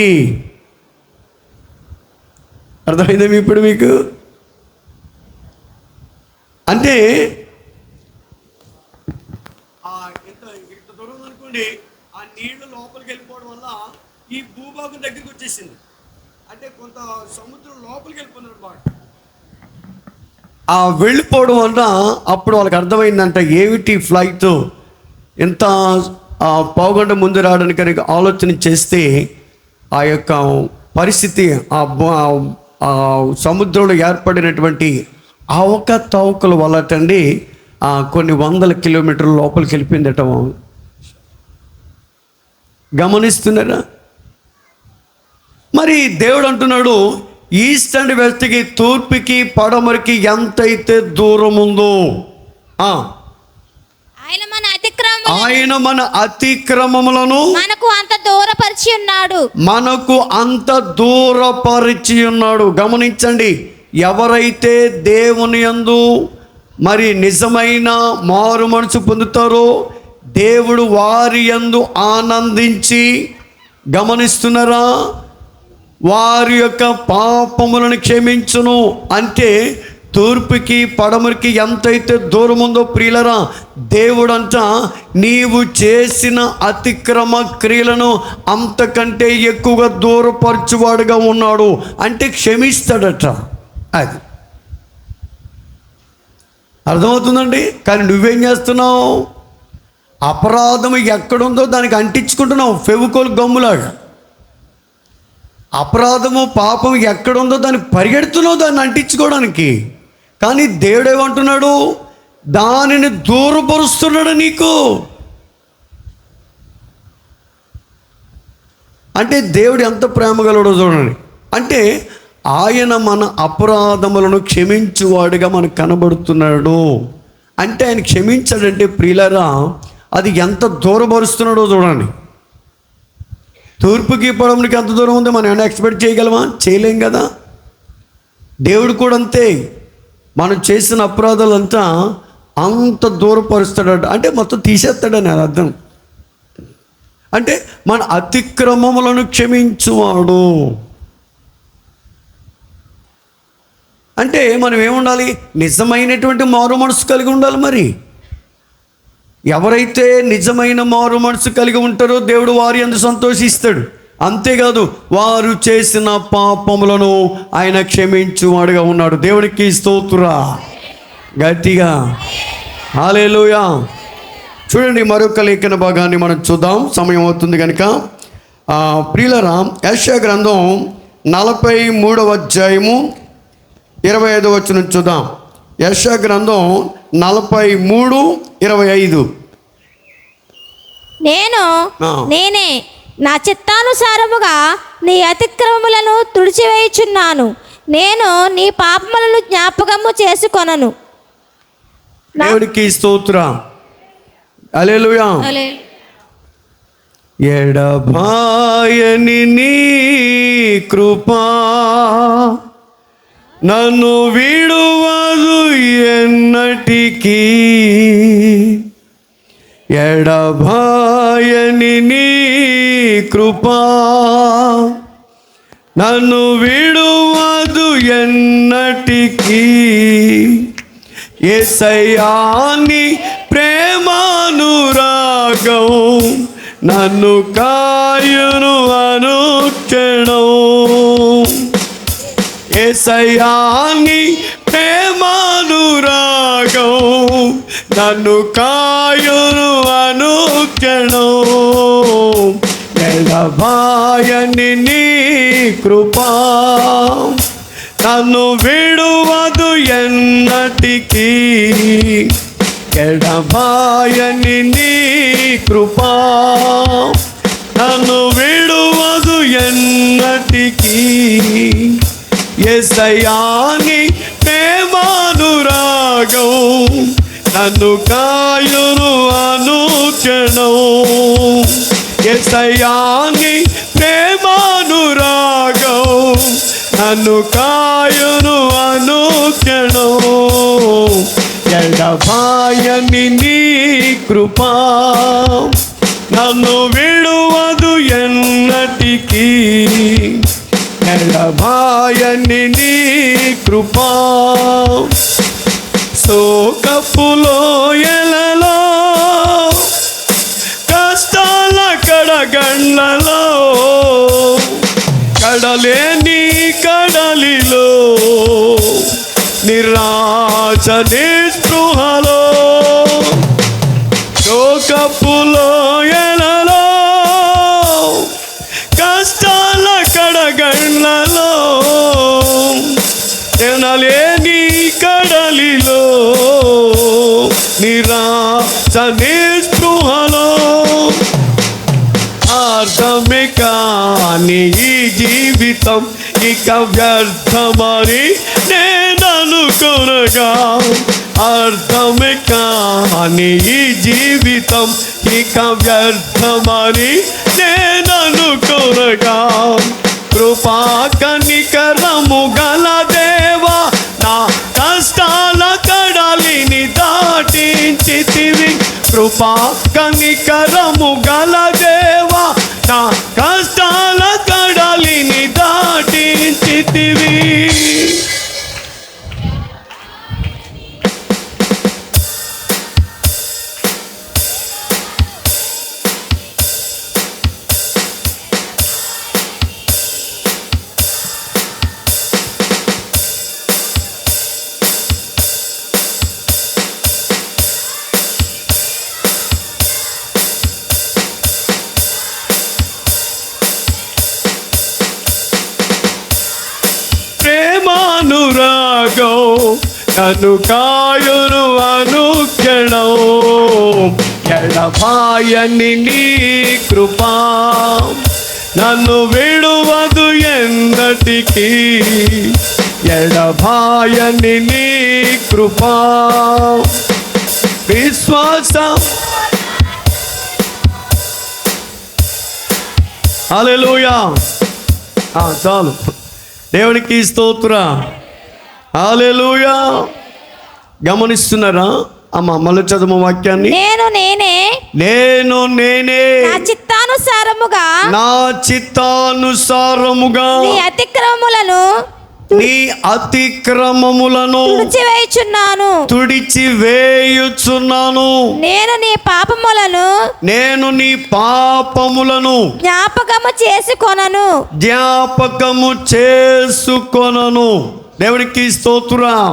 అర్థమైందా ఇప్పుడు మీకు? అంటే ఇంత దూరం అనుకోండి, ఆ నీళ్లు లోపలికి వెళ్ళిపోవడం వల్ల ఈ భూభాగం దగ్గరికి వచ్చేసింది. అంటే కొంత సముద్రం లోపలికి వెళ్ళిపోయినారు బాగా. వెళ్ళిపోవడం వల్ల అప్పుడు వాళ్ళకి అర్థమైందంట, ఏమిటి ఫ్లైట్ ఎంత పావుగంట ముందు రావడానికి కనుక ఆలోచన చేస్తే ఆ యొక్క పరిస్థితి సముద్రంలో ఏర్పడినటువంటి అవకతవకల వల్లటండి కొన్ని 100 కిలోమీటర్ల లోపలికి వెళ్ళిపోయిందట. గమనిస్తున్నారా? మరి దేవుడు అంటున్నాడు, ఈస్ట్ అండ్ వెస్ట్కి, తూర్పుకి పడమరకి ఎంతైతే దూరం ఉందో ఆయన మన అతిక్రమములను మనకు అంత దూరపరిచి ఉన్నాడు. గమనించండి, ఎవరైతే దేవుని యందు మరి నిజమైన మారు మనసు పొందుతారో దేవుడు వారి యందు ఆనందించి, గమనిస్తున్నారా, వారి యొక్క పాపములను క్షమించును. అంటే తూర్పుకి పడమరికి ఎంతైతే దూరం ఉందో ప్రియులరా, దేవుడంతా నీవు చేసిన అతిక్రమ క్రియలను అంతకంటే ఎక్కువగా దూరపరచువాడుగా ఉన్నాడు. అంటే క్షమిస్తాడట. అది అర్థమవుతుందండి. కానీ నువ్వేం చేస్తున్నావు? అపరాధం ఎక్కడుందో దానికి అంటించుకుంటున్నావు ఫెవికోల్ గమ్ములాగా. అపరాధము పాపం ఎక్కడుందో దాన్ని పరిగెడుతున్నావు దాన్ని అంటించుకోవడానికి. కానీ దేవుడు ఏమంటున్నాడు? దానిని దూరపరుస్తున్నాడు నీకు. అంటే దేవుడు ఎంత ప్రేమగలడో చూడండి. అంటే ఆయన మన అపరాధములను క్షమించువాడుగా మనకు కనబడుతున్నాడు. అంటే ఆయన క్షమించాడంటే ప్రియులరా, అది ఎంత దూరపరుస్తున్నాడో చూడండి. తూర్పుకి పడమనికి ఎంత దూరం ఉందో మనం ఏమైనా ఎక్స్పెక్ట్ చేయగలమా? చేయలేం కదా. దేవుడు కూడా అంతే. మనం చేసిన అపరాధాలంతా అంత దూరపరుస్తాడట. అంటే మొత్తం తీసేస్తాడని అది అర్థం. అంటే మన అతిక్రమములను క్షమించువాడు. అంటే మనం ఏముండాలి? నిజమైనటువంటి మారు మనసు కలిగి ఉండాలి. మరి ఎవరైతే నిజమైన మారు మనసు కలిగి ఉంటారో దేవుడు వారి యందు సంతోషిస్తాడు. అంతేకాదు, వారు చేసిన పాపములను ఆయన క్షమించువాడుగా ఉన్నాడు. దేవునికి స్తోత్రా గట్టిగా హల్లెలూయా. చూడండి, మరొక లేఖన భాగాన్ని మనం చూద్దాం, సమయం అవుతుంది కనుక. ప్రియులరా, యెషయా గ్రంథం 43వ అధ్యాయము 25వ వచనం చూద్దాం. యెషయా గ్రంథం 43:25. నేనే నా చిత్తానుసారముగా నీ అతిక్రమములను తుడిచివేయుచున్నాను. నేను నీ పాపములను జ్ఞాపకము చేసుకొనను. దేవునికి స్తోత్రం. హల్లెలూయా. ఎడబాయని నీ కృపా నన్ను విడువదు ఎన్నటికీ. ఎడబాయని నీ కృపా నన్ను విడువదు ఎన్నటికీ. యేసయ్యా నీ ప్రేమానురాగం నన్ను కాయును అనుక్షణం. యేసయ్యా నీ ప్రేమానురాగం నన్ను కాయును అనుక్షణం. ఎడబాయని నీ కృపా నన్ను విడువదు ఎన్నటికీ. ఎడబాయని నీ కృపా నన్ను విడువదు ఎన్నటికీ. యేసయ్యా నీ ప్రేమానురాగం నన్ను కాయును అనుక్షణం. యేసయ్యా నీ ప్రేమానురాగం నన్ను కాయును అనుక్షణం. ఎడబాయని నీ కృపా నన్ను విడువదు ఎన్నటికీ. ఎడబాయని నీ కృపా శోకపు లోయలలో కష్టాల కడగండ్లలో కడలేని కడలిలో నిరాశ నిస్పృహలో శోకపు లోయలలో కష్టాల కడగండ్లలో తినలేని కడలిలో నిరాశ నిస్పృహలో అర్థమే కాని ఈ జీవితం ఇక వ్యర్థమని నేననుకొనగా. అర్థమే కాని ఈ జీవితం ఇక వ్యర్థమని నేననుకొనగా. కృపా కనికరము గల దేవా నా కష్టాల కడలిని దాటించితివి. కృపా కనికరము గల దేవా నా కష్టాల కడలిని దాటించితివి. త్యాగం నన్ను కాయును అనుక్షణం. ఎడబాయని నీ కృపా నన్ను విడువదు ఎన్నటికీ. ఎడబాయని నీ కృపా విశ్వాసం. హల్లెలూయా. చాలు, దేవునికి స్తోత్రం. హల్లెలూయా. గమనిస్తున్నారా అమ్మ? మళ్ళీ చదువు వాక్యాన్ని. నేను నేనే నా చిత్తానుసారముగా నీ అతిక్రమములను తుడిచివేయుచున్నాను. నేను నీ పాపములను జ్ఞాపకము చేసుకొనను. దేవునికి స్తోత్రం.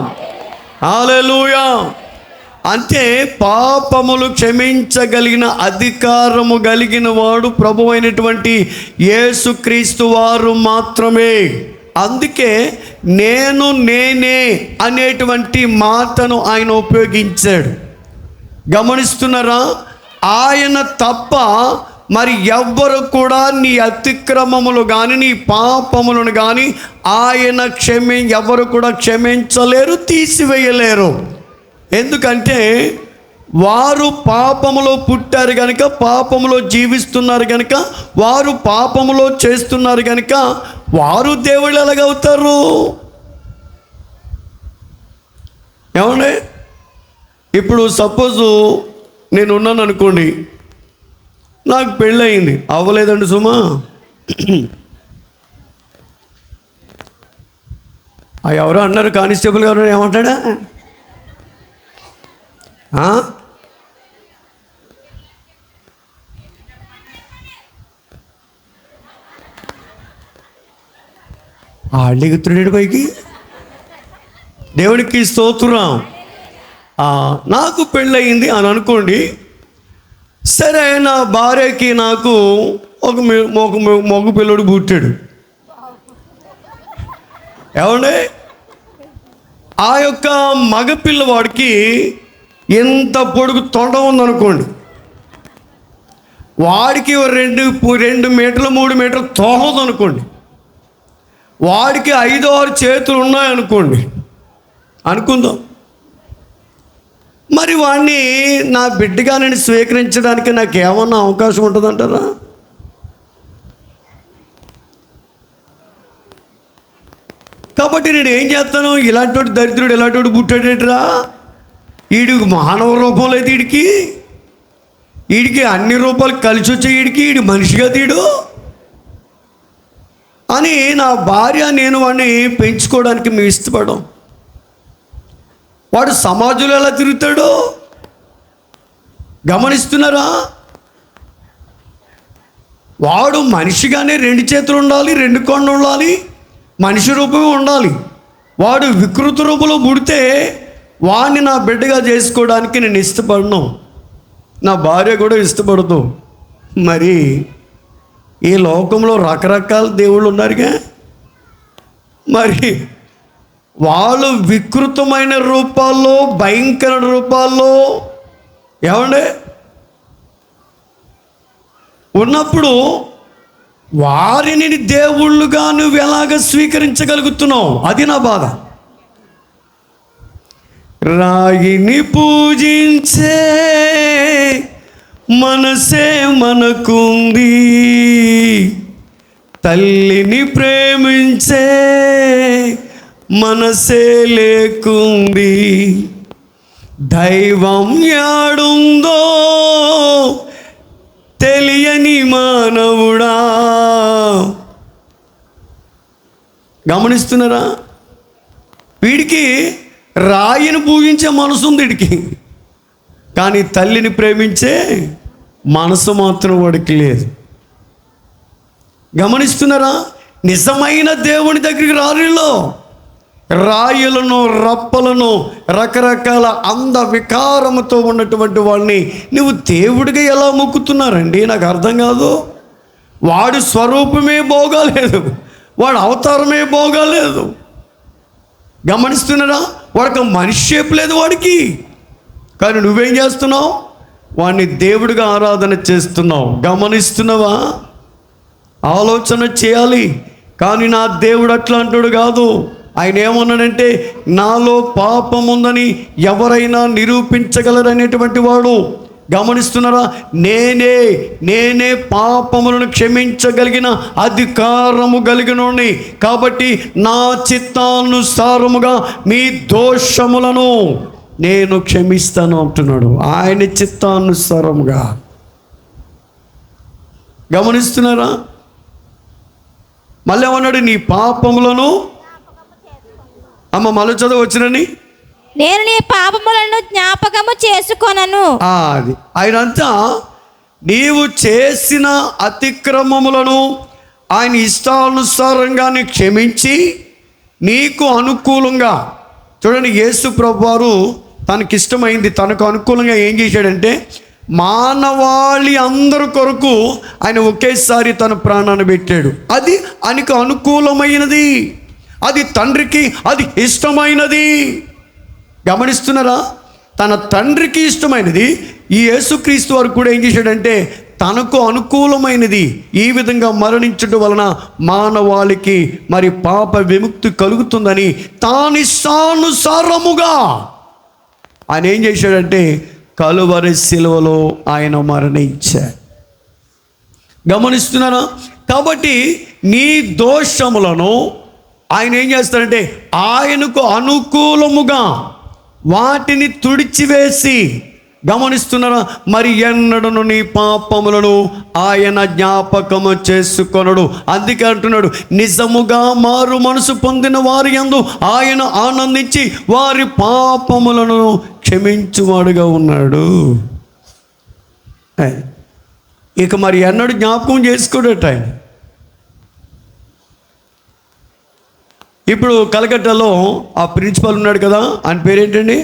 హల్లెలూయా. అంటే పాపములు క్షమించగలిగిన అధికారము కలిగిన వాడు ప్రభువైనటువంటి యేసుక్రీస్తు వారు మాత్రమే. అందుకే నేనే అనేటువంటి మాటను ఆయన ఉపయోగించాడు. గమనిస్తున్నారా? ఆయన తప్ప మరి ఎవ్వరు కూడా నీ అతిక్రమములు కానీ నీ పాపములను కానీ ఆయన ఎవరు కూడా క్షమించలేరు, తీసివేయలేరు. ఎందుకంటే వారు పాపములో పుట్టారు కనుక, పాపములో జీవిస్తున్నారు కనుక, వారు పాపములో చేస్తున్నారు కనుక వారు దేవుళ్ళు ఎలాగవుతారు? ఏమండి? ఇప్పుడు సపోజు నేను ఉన్నాను అనుకోండి, నాకు పెళ్ళయింది. అవ్వలేదండి సుమా? ఎవరో అన్నారు కానిస్టేబుల్ గారు, ఏమంటాడా? అడిగుతున్నాడు పైకి. దేవునికి స్తోత్రం. నాకు పెళ్ళయింది అని అనుకోండి. సరే, నా భార్యకి నాకు ఒక మగ పిల్లడు పుట్టాడు. ఏమండి? ఆ యొక్క మగ పిల్లవాడికి ఎంత పొడుగు తొండ ఉందనుకోండి, వాడికి 2 మీటర్లు 3 మీటర్లు తోక ఉందనుకోండి, వాడికి 5-6 చేతులు ఉన్నాయనుకోండి, అనుకుందాం. మరి వాడిని నా బిడ్డగా నేను స్వీకరించడానికి నాకు ఏమన్నా అవకాశం ఉంటుందంటారా? కాబట్టి నేను ఏం చేస్తాను? ఇలాంటి వాడు దరిద్రుడు, ఇలాంటి వాడు పుట్టాడేట్రా, వీడికి మానవ రూపం లేదు, వీడికి అన్ని రూపాలు కలిసి వచ్చే వీడి మనిషిగా తీడు అని నా భార్య నేను వాడిని పెంచుకోవడానికి మేము ఇష్టపడం. వాడు సమాజంలో ఎలా తిరుగుతాడో గమనిస్తున్నారా? వాడు మనిషిగానే 2 చేతులు ఉండాలి, 2 కళ్ళు ఉండాలి, మనిషి రూపమే ఉండాలి. వాడు వికృత రూపంలో పుడితే వాడిని నా బిడ్డగా చేసుకోవడానికి నేను ఇష్టపడను, నా భార్య కూడా ఇష్టపడదు. మరి ఈ లోకంలో రకరకాల దేవుళ్ళు ఉన్నారుగా, మరి వాళ్ళు వికృతమైన రూపాల్లో, భయంకర రూపాల్లో ఏమండే ఉన్నప్పుడు వారిని దేవుళ్ళుగా నువ్వు ఎలాగ స్వీకరించగలుగుతున్నావు? అది నా బాధ. రాయిని పూజించే మనసే మనకుంది, తల్లిని ప్రేమించే మనసే లేకుంది, దైవం యాడుందో తెలియని మానవుడా. గమనిస్తున్నారా? వీడికి రాయిని పూజించే మనసు ఉంది వీడికి, కానీ తల్లిని ప్రేమించే మనసు మాత్రం వాడికి లేదు. గమనిస్తున్నారా? నిజమైన దేవుని దగ్గరికి రారిలో రాయులను, రప్పలను, రకరకాల అంద వికారముతో ఉన్నటువంటి వాళ్ళని నువ్వు దేవుడిగా ఎలా మొక్కుతున్నారండి? నాకు అర్థం కాదు. వాడి స్వరూపమే బాగోలేదు, వాడి అవతారమే బాగోలేదు. గమనిస్తున్నారా? వాడికి మనిషి షేప్ లేదు వాడికి, కానీ నువ్వేం చేస్తున్నావు? వాడిని దేవుడిగా ఆరాధన చేస్తున్నావు. గమనిస్తున్నావా? ఆలోచన చేయాలి. కానీ నా దేవుడు అట్లా అంటాడు కాదు. ఆయన ఏమన్నాడంటే, నాలో పాపం ఉందని ఎవరైనా నిరూపించగలరనేటువంటి వాడు. గమనిస్తున్నారా? నేనే పాపములను క్షమించగలిగిన అధికారము కలిగినోని. కాబట్టి నా చిత్తానుసారముగా మీ దోషములను నేను క్షమిస్తాను అంటున్నాడు. ఆయన చిత్తానుసారముగా. గమనిస్తున్నారా? మళ్ళీ ఏమన్నాడు? నీ పాపములను మళ్ళీ చదువు వచ్చినని, నేను నీ పాపములను జ్ఞాపకము చేసుకొనను. అది ఆయనంతా నీవు చేసిన అతిక్రమములను ఆయన ఇష్టానుసారంగానే క్షమించి నీకు అనుకూలంగా. చూడండి, యేసు ప్రభువారు తనకిష్టమైంది, తనకు అనుకూలంగా ఏం చేశాడంటే, మానవాళి అందరి కొరకు ఆయన ఒకేసారి తన ప్రాణాన్ని పెట్టాడు. అది ఆయనకు అనుకూలమైనది, అది తండ్రికి అది ఇష్టమైనది. గమనిస్తున్నారా? తన తండ్రికి ఇష్టమైనది ఈ యేసుక్రీస్తు వారు కూడా ఏం చేశాడంటే, తనకు అనుకూలమైనది ఈ విధంగా మరణించడం వలన మానవాళికి మరి పాప విముక్తి కలుగుతుందని తానిష్టానుసారముగా ఆయన ఏం చేశాడంటే, కలువరి శిలువలో ఆయన మరణించాడు. గమనిస్తున్నారా? కాబట్టి నీ దోషములను ఆయన ఏం చేస్తాడంటే, ఆయనకు అనుకూలముగా వాటిని తుడిచివేసి. గమనిస్తున్నారా? మరి ఎన్నడను నీ పాపములను ఆయన జ్ఞాపకము చేసుకొనడు. అందుకే అంటున్నాడు, నిజముగా మారు మనసు పొందిన వారి యందు ఆయన ఆనందించి వారి పాపములను క్షమించువాడుగా ఉన్నాడు. ఇక మరి ఎన్నడూ జ్ఞాపకం చేసుకోడట ఆయన. ఇప్పుడు కలకట్టాలో ఆ ప్రిన్సిపల్ ఉన్నాడు కదా, ఆయన పేరేంటండి?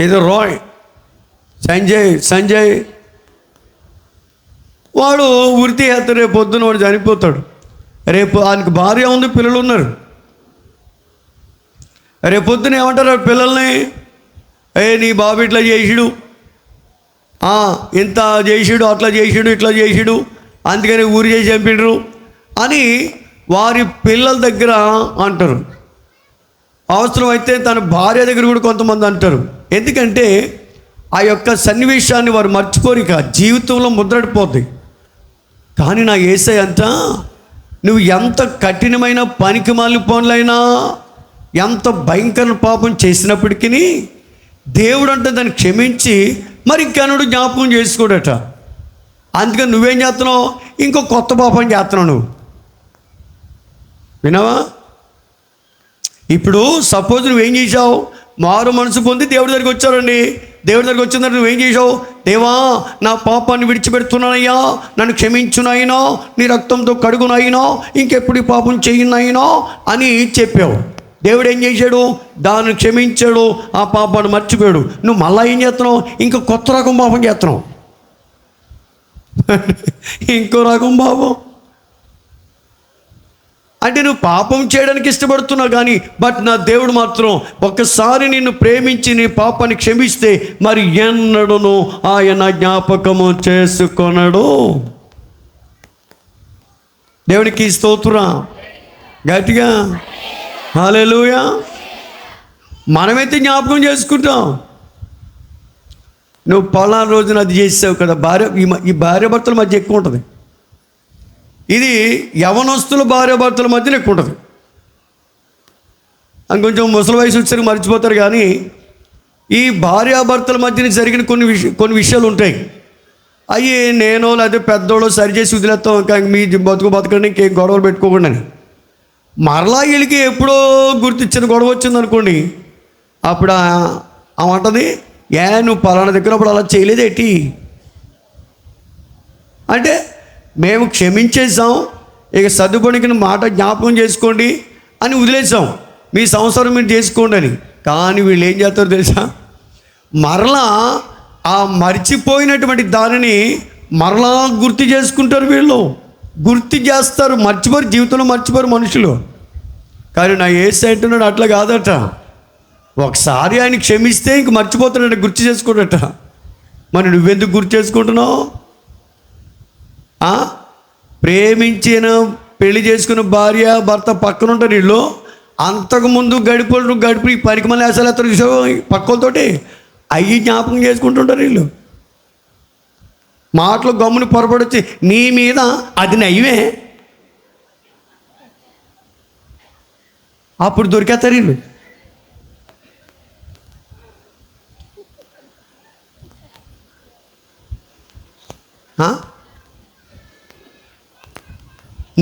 ఏదో రాయ్, సంజయ్. వాడు వృత్తి హత్య. రేపు పొద్దున వాడు చనిపోతాడు. రేపు ఆయనకు భార్య ఉంది, పిల్లలు ఉన్నారు. రేపు పొద్దున ఏమంటారు పిల్లల్ని? నీ బాబు ఇట్లా చేసిడు, ఇంత చేసిడు, అట్లా చేసిడు, ఇట్లా చేసిడు, అందుకని ఊరు చేసి చంపిండ్రు అని వారి పిల్లల దగ్గర అంటారు. అవసరమైతే తన భార్య దగ్గర కూడా కొంతమంది అంటారు. ఎందుకంటే ఆ యొక్క సన్నివేశాన్ని వారు మర్చిపోరిక జీవితంలో ముద్రడిపోద్ది. కానీ నా యేసయ్య అంట, నువ్వు ఎంత కఠినమైన పనికి మాలిన పనులైనా, ఎంత భయంకర పాపం చేసినప్పటికీ దేవుడు అంటే దాన్ని క్షమించి మరి ఇంకెన్నడూ జ్ఞాపకం చేసుకోడట. అందుకని నువ్వేం చేస్తున్నావు? ఇంకో కొత్త పాపం చేస్తున్నావు నువ్వు. వినవా? ఇప్పుడు సపోజ్ నువ్వేం చేసావు? మారు మనసు పొంది దేవుడి దగ్గరికి వచ్చారండి. దేవుడి దగ్గరికి వచ్చిన తర్వాత నువ్వేం చేసావు? దేవా, నా పాపాన్ని విడిచిపెడుతున్నానయ్యా, నన్ను క్షమించునైనా, నీ రక్తంతో కడుగునైనా, ఇంకెప్పుడు ఈ పాపం చెయ్యనైనా అని చెప్పావు. దేవుడు ఏం చేశాడు? దాన్ని క్షమించాడు, ఆ పాపాన్ని మర్చిపోయాడు. నువ్వు మళ్ళీ ఏం చేస్తున్నావు? ఇంకో కొత్త రకం పాపం చేస్తున్నావు. ఇంకో రకం పాపం అంటే నువ్వు పాపం చేయడానికి ఇష్టపడుతున్నావు కానీ, బట్ నా దేవుడు మాత్రం ఒక్కసారి నిన్ను ప్రేమించి నీ పాపాన్ని క్షమిస్తే మరి ఎన్నడూను ఆయన జ్ఞాపకము చేసుకొనడు. దేవునికి స్తోత్రం గట్టిగా హల్లెలూయా. మనమైతే జ్ఞాపకం చేసుకుంటాం. నువ్వు పలానా రోజున అది చేసావు కదా. ఈ భార్య భర్తల మధ్య ఎక్కువ ఉంటుంది. ఇది యవనస్తుల భార్యాభర్తల మధ్యన ఎక్కువ ఉంటుంది. అని కొంచెం ముసలి వయసు వచ్చేసరికి మర్చిపోతారు. కానీ ఈ భార్యాభర్తల మధ్యన జరిగిన కొన్ని విషయాలు ఉంటాయి. అవి నేను లేదా పెద్దోళ్ళు సరిచేసి వదిలేస్తాం, ఇంకా మీ బతకండి, ఇంకేం గొడవలు పెట్టుకోకుండా అని. మరలా వీళ్ళకి ఎప్పుడో గుర్తించిన గొడవ వచ్చింది అనుకోండి, అప్పుడు అమంటది, నువ్వు పలానా దగ్గర అప్పుడు అలా చేయలేదేటి అంటే, మేము క్షమించేసాం, ఇక సర్దుపడికి మాట జ్ఞాపకం చేసుకోండి అని వదిలేసాం, మీ సంసారం మీరు చేసుకోండి అని. కానీ వీళ్ళు ఏం చేస్తారో తెలుసా? మరలా ఆ మర్చిపోయినటువంటి దానిని మరలా గుర్తు చేసుకుంటారు. వీళ్ళు గుర్తు చేస్తారు, మర్చిపోరు, జీవితంలో మర్చిపోరు మనుషులు. కానీ నా యేసు అంటున్నాడు అట్లా కాదట. ఒకసారి ఆయన క్షమిస్తే ఇంక మర్చిపోతాడట, గుర్తు చేసుకోడట. మరి నువ్వెందుకు గుర్తు చేసుకుంటున్నావు? ప్రేమించిన పెళ్లి చేసుకున్న భార్య భర్త పక్కన ఉంటారు వీళ్ళు. అంతకుముందు గడిపి పనికి మళ్ళీ అసలు అతను పక్కలతోటి అయ్యి జ్ఞాపకం చేసుకుంటుంటారు వీళ్ళు. మాటలు గమ్ముని పొరపడొచ్చి నీ మీద అది నయ్యమే, అప్పుడు దొరికేస్తారు వీళ్ళు.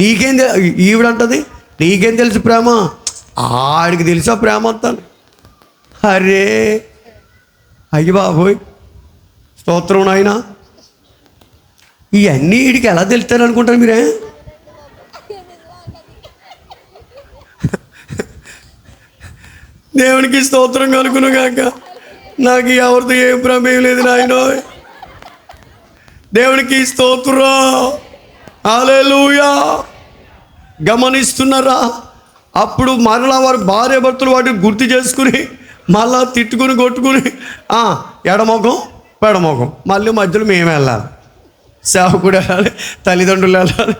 నీకేం ఈవిడంటది నీకేం తెలుసు ప్రేమ, ఆడికి తెలుసా ప్రేమ అంతాను. అరే అయ్యి బాబోయ్, స్తోత్రం నాయనా. ఇవన్నీ వీడికి ఎలా తెలుస్తారు అనుకుంటారు మీరే? దేవునికి స్తోత్రం కలుగును గాక. నాకు ఎవరితో ఏం ప్రమేయం లేదు నాయనో. దేవునికి స్తోత్రం, హల్లెలూయా. గమనిస్తున్నారా? అప్పుడు మరలా వారు భార్య భర్తలు వాటిని గుర్తు చేసుకుని మళ్ళా తిట్టుకుని కొట్టుకుని ఎడమొఖం పెడమొఖం, మళ్ళీ మధ్యలో మేము వెళ్ళాలి, సేవకుడు వెళ్ళాలి, తల్లిదండ్రులు వెళ్ళాలి,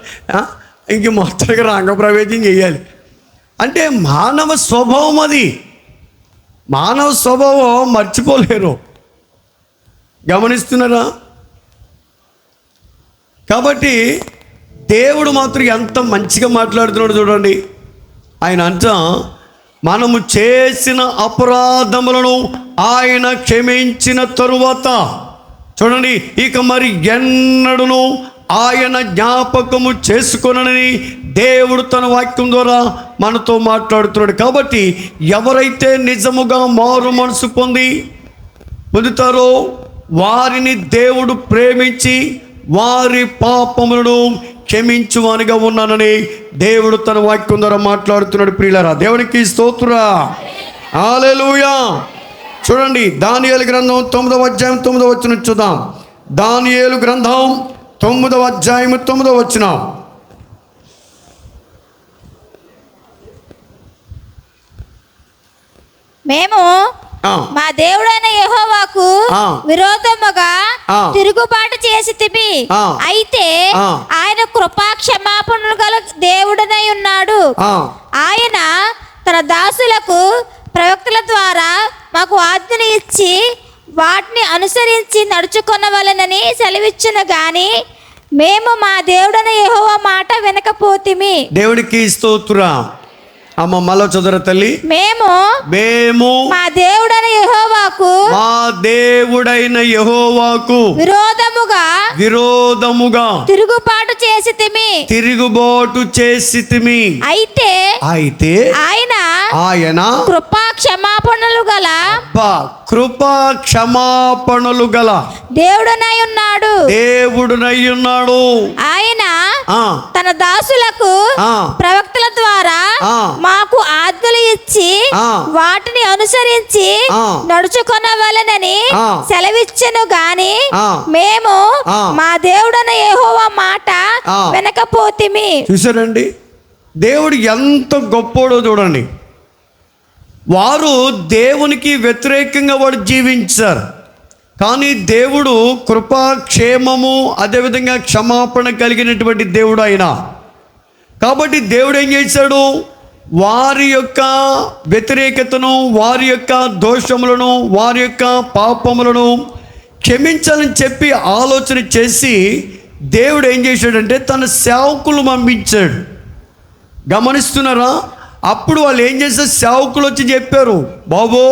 ఇంక మొత్తంగా రంగప్రవేశం చేయాలి. అంటే మానవ స్వభావం అది. మానవ స్వభావం మర్చిపోలేరు. గమనిస్తున్నారా? కాబట్టి దేవుడు మాత్రం ఎంత మంచిగా మాట్లాడుతున్నాడు చూడండి. ఆయన అంటా మనము చేసిన అపరాధములను ఆయన క్షమించిన తరువాత చూడండి, ఇక మరి ఎన్నడూను ఆయన జ్ఞాపకము చేసుకొనని దేవుడు తన వాక్యం ద్వారా మనతో మాట్లాడుతున్నాడు. కాబట్టి ఎవరైతే నిజముగా మారు మనసు పొందుతారో వారిని దేవుడు ప్రేమించి వారి పాపములను క్షమించువానిగా ఉన్నానని దేవుడు తన వాక్యం ద్వారా మాట్లాడుతున్నాడు. ప్రియులారా, దేవునికి స్తోత్రం, హల్లెలూయా. చూడండి, దానియేలు గ్రంథం 9వ అధ్యాయం 9వ వచనం చూద్దాం. దానియేలు గ్రంథం 9వ అధ్యాయం 9వ వచనం. మేము మా దేవుడైన యెహోవాకు విరోధముగా తిరుగుబాటు చేసితిమి, అయితే ఆయన కృపా క్షమాపణలు గల దేవుడనై ఉన్నాడు. ఆయన తన దాసులకు ప్రవక్తల ద్వారా మాకు ఆజ్ఞలు ఇచ్చి వాటిని అనుసరించి నడుచుకొనవలెనని సెలవిచ్చును గాని మేము మా దేవుడైన యెహోవా మాట వినకపోతిమి. దేవుడికి స్తోత్రం. అమ్మ మళ్ళీ చదువురా తల్లి. మేము మా దేవుడైన యెహోవాకు విరోధముగా తిరుగుబాటు చేసితిమి, అయితే ఆయన కృపా క్షమాపణలు గల దేవుడునై ఉన్నాడు. ఆయన తన దాసులకు ప్రవక్తల ద్వారా మాకు ఆజ్ఞలు ఇచ్చి వాటిని అనుసరించి నడుచుకొనవలెనని సెలవిచ్చెను గాని మేము మా దేవుడైన యెహోవా మాట వినకపోతిమి. చూసారండి, దేవుడు ఎంత గొప్పోడో చూడండి. వారు దేవునికి వ్యతిరేకంగా వాడు జీవించారు, కానీ దేవుడు కృపా క్షేమము అదేవిధంగా క్షమాపణ కలిగినటువంటి దేవుడు ఆయన. కాబట్టి దేవుడు ఏం చేశాడు? వారి యొక్క వ్యతిరేకతను, వారి యొక్క దోషములను, వారి యొక్క పాపములను క్షమించాలని చెప్పి ఆలోచన చేసి దేవుడు ఏం చేశాడంటే తన సేవకులు పంపించాడు. గమనిస్తున్నారా? అప్పుడు వాళ్ళు ఏం చేశారు? సేవకులు వచ్చి చెప్పారు, బాబో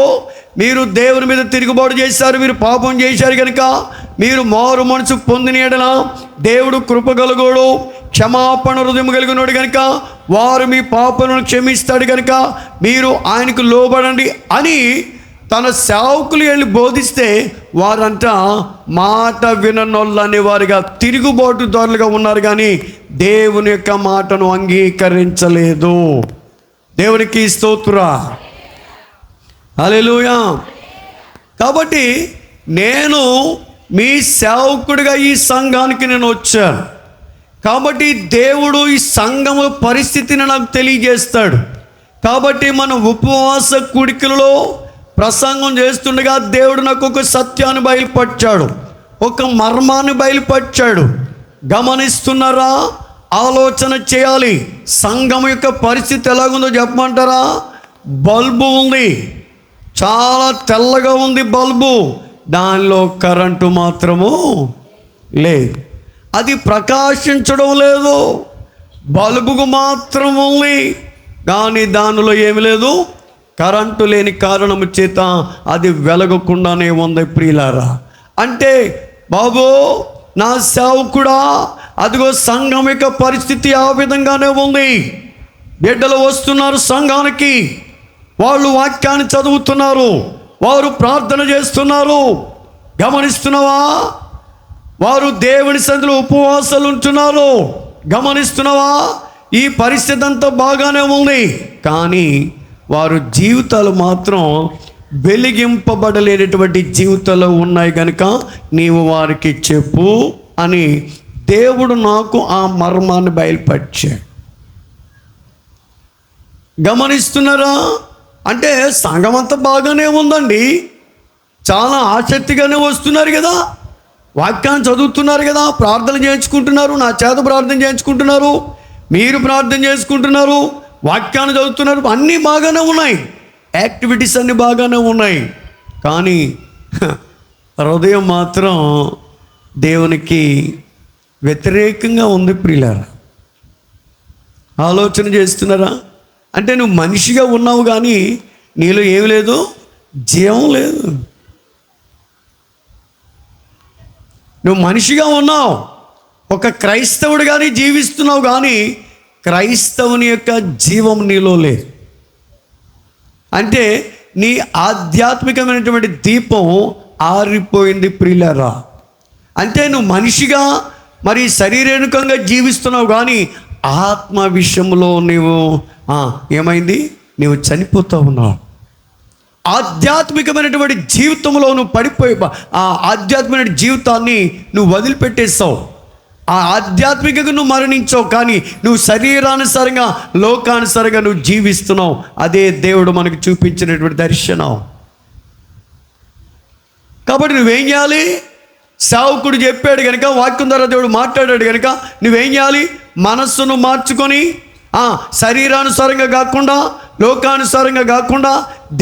మీరు దేవుని మీద తిరుగుబాటు చేశారు, మీరు పాపం చేశారు కనుక మీరు మారు మనసు పొందిన యెడల దేవుడు కృపగలుగోడు, క్షమాపణ హృదయం కలిగినోడు కనుక వారు మీ పాపలను క్షమిస్తాడు కనుక మీరు ఆయనకు లోబడండి అని తన సేవకులు వెళ్ళి బోధిస్తే వారంతా మాట విననొల్లని వారిగా తిరుగుబాటుదారులుగా ఉన్నారు, కానీ దేవుని యొక్క మాటను అంగీకరించలేదు. దేవునికి స్తోత్రం, హల్లెలూయా. కాబట్టి నేను మీ సేవకుడిగా ఈ సంఘానికి నేను వచ్చాను. కాబట్టి దేవుడు ఈ సంఘము పరిస్థితిని నాకు తెలియజేస్తాడు. కాబట్టి మనం ఉపవాస కూడికలలో ప్రసంగం చేస్తుండగా దేవుడు నాకు ఒక సత్యాన్ని బయలుపరిచాడు, ఒక మర్మాన్ని బయలుపరిచాడు. గమనిస్తున్నారా? ఆలోచన చేయాలి. సంఘం యొక్క పరిస్థితి ఎలాగుందో చెప్పమంటారా? బల్బు ఉంది, చాలా తెల్లగా ఉంది బల్బు, దానిలో కరెంటు మాత్రము లేదు, అది ప్రకాశించడం లేదు. బల్బుకు మాత్రం ఉంది కానీ దానిలో ఏమి లేదు, కరెంటు లేని కారణము చేత అది వెలగకుండానే ఉంది. ప్రియులారా, అంటే బాబు నా సేవకుడా, అదిగో సంఘం యొక్క పరిస్థితి ఆ విధంగానే ఉంది. బిడ్డలు వస్తున్నారు సంఘానికి, వాళ్ళు వాక్యాన్ని చదువుతున్నారు, వారు ప్రార్థన చేస్తున్నారు. గమనిస్తున్నావా? వారు దేవుని సన్నిధిలో ఉపవాసాలు ఉంటున్నారు. గమనిస్తున్నావా? ఈ పరిస్థితి అంతా బాగానే ఉంది, కానీ వారు జీవితాలు మాత్రం వెలిగింపబడలేనటువంటి జీవితాలు ఉన్నాయి కనుక నీవు వారికి చెప్పు అని దేవుడు నాకు ఆ మర్మాన్ని బయలుపరిచాడు. గమనిస్తున్నారా? అంటే సంఘం అంతా బాగానే ఉందండి, చాలా ఆసక్తిగానే వస్తున్నారు కదా, వాక్యాన్ని చదువుతున్నారు కదా, ప్రార్థన చేయించుకుంటున్నారు, నా చేత ప్రార్థన చేయించుకుంటున్నారు, మీరు ప్రార్థన చేసుకుంటున్నారు, వాక్యాన్ని చదువుతున్నారు, అన్నీ బాగానే ఉన్నాయి, యాక్టివిటీస్ అన్నీ బాగానే ఉన్నాయి. కానీ హృదయం మాత్రం దేవునికి వ్యతిరేకంగా ఉంది. ప్రియులారా, ఆలోచన చేస్తున్నారా? అంటే నువ్వు మనిషిగా ఉన్నావు కానీ నీలో ఏమి లేదు, జీవం లేదు. నువ్వు మనిషిగా ఉన్నావు, ఒక క్రైస్తవుడిగానే జీవిస్తున్నావు కానీ క్రైస్తవుని యొక్క జీవం నీలో లేదు. అంటే నీ ఆధ్యాత్మికమైనటువంటి దీపం ఆరిపోయింది. ప్రియులారా, అంటే నువ్వు మనిషిగా మరి శరీరేణుకంగా జీవిస్తున్నావు కానీ ఆత్మ విషయంలో నీవు ఏమైంది, నీవు చనిపోతూ ఉన్నావు. ఆధ్యాత్మికమైనటువంటి జీవితంలో నువ్వు పడిపోయి ఆ ఆధ్యాత్మిక జీవితాన్ని నువ్వు వదిలిపెట్టేస్తావు. ఆ ఆధ్యాత్మికంగా నువ్వు మరణించావు కానీ నువ్వు శరీరానుసారంగా లోకానుసారంగా నువ్వు జీవిస్తున్నావు. అదే దేవుడు మనకు చూపించినటువంటి దర్శనం. కాబట్టి నువ్వేం చేయాలి? సేవకుడు చెప్పాడు కనుక, వాక్యం ద్వారా దేవుడు మాట్లాడాడు కనుక నువ్వేం చేయాలి? మనస్సును మార్చుకొని శరీరానుసారంగా కాకుండా, లోకానుసారంగా కాకుండా,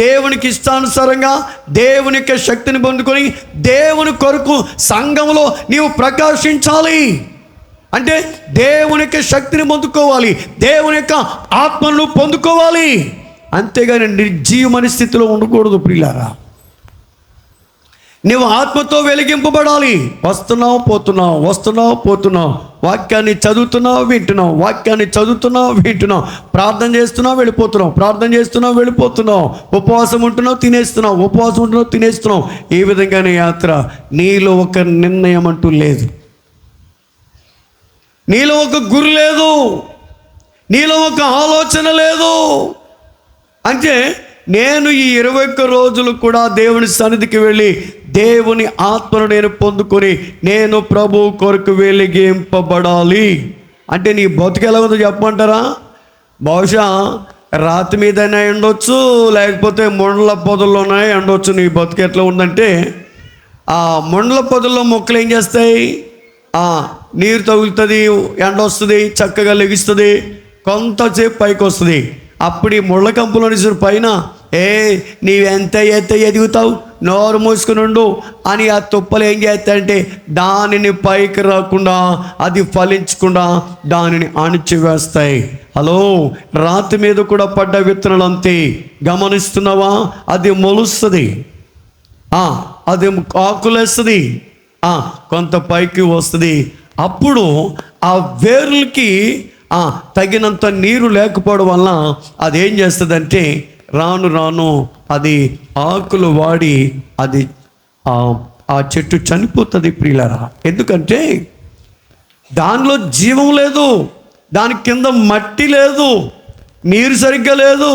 దేవునికి ఇష్టానుసారంగా దేవుని యొక్క శక్తిని పొందుకొని దేవుని కొరకు సంఘంలో నీవు ప్రకాశించాలి. అంటే దేవుని యొక్క శక్తిని పొందుకోవాలి, దేవుని యొక్క ఆత్మను పొందుకోవాలి. అంతేగాని నిర్జీవమైన స్థితిలో ఉండకూడదు. ప్రియులారా, నువ్వు ఆత్మతో వెలిగింపబడాలి. వస్తున్నావు పోతున్నావు, వస్తున్నావు పోతున్నావు, వాక్యాన్ని చదువుతున్నావు వింటున్నావు, వాక్యాన్ని చదువుతున్నావు వింటున్నావు, ప్రార్థన చేస్తున్నావు వెళ్ళిపోతున్నావు, ప్రార్థన చేస్తున్నావు వెళ్ళిపోతున్నావు, ఉపవాసం ఉంటున్నావు తినేస్తున్నావు, ఉపవాసం ఉంటున్నావు తినేస్తున్నావు. ఈ విధంగానే యాత్ర. నీలో ఒక నిర్ణయం అంటూ లేదు, నీలో ఒక గురి లేదు, నీలో ఒక ఆలోచన లేదు. అంటే నేను ఈ 21 రోజులు కూడా దేవుని సన్నిధికి వెళ్ళి దేవుని ఆత్మను నేను పొందుకొని నేను ప్రభు కొరకు వెలిగింపబడాలి. అంటే నీ బతుకు ఎలా ఉందో చెప్పమంటారా? బహుశా రాతి మీదైనా ఎండొచ్చు, లేకపోతే మొండల పొదల్లోనే ఎండొచ్చు. నీ బతుకు ఎట్లా ఉందంటే, ఆ మొండల పొదల్లో మొక్కలు ఏం చేస్తాయి? నీరు తగులుతుంది, ఎండ వస్తుంది, చక్కగా లెగిస్తుంది, కొంతసేపు పైకి వస్తుంది. అప్పుడు ఈ ముళ్ళ కంపులో నుంచి పైన నీవెంత ఎదుగుతావు, నోరు మూసుకుని ఉండు అని ఆ తుప్పలు ఏం చేస్తాయంటే దానిని పైకి రాకుండా, అది ఫలించకుండా దానిని అణిచివేస్తాయి. హలో, రాతి మీద కూడా పడ్డ విత్తనాలు అంతే. గమనిస్తున్నావా? అది మొలుస్తుంది, అది ఆకులేస్తుంది, కొంత పైకి వస్తుంది. అప్పుడు ఆ వేర్లకి తగినంత నీరు లేకపోవడం వల్ల అదేం చేస్తుందంటే రాను రాను అది ఆకులు వాడి అది ఆ చెట్టు చనిపోతుంది. ప్రియులారా, ఎందుకంటే దానిలో జీవం లేదు, దాని కింద మట్టి లేదు, నీరు సరిగ్గా లేదు.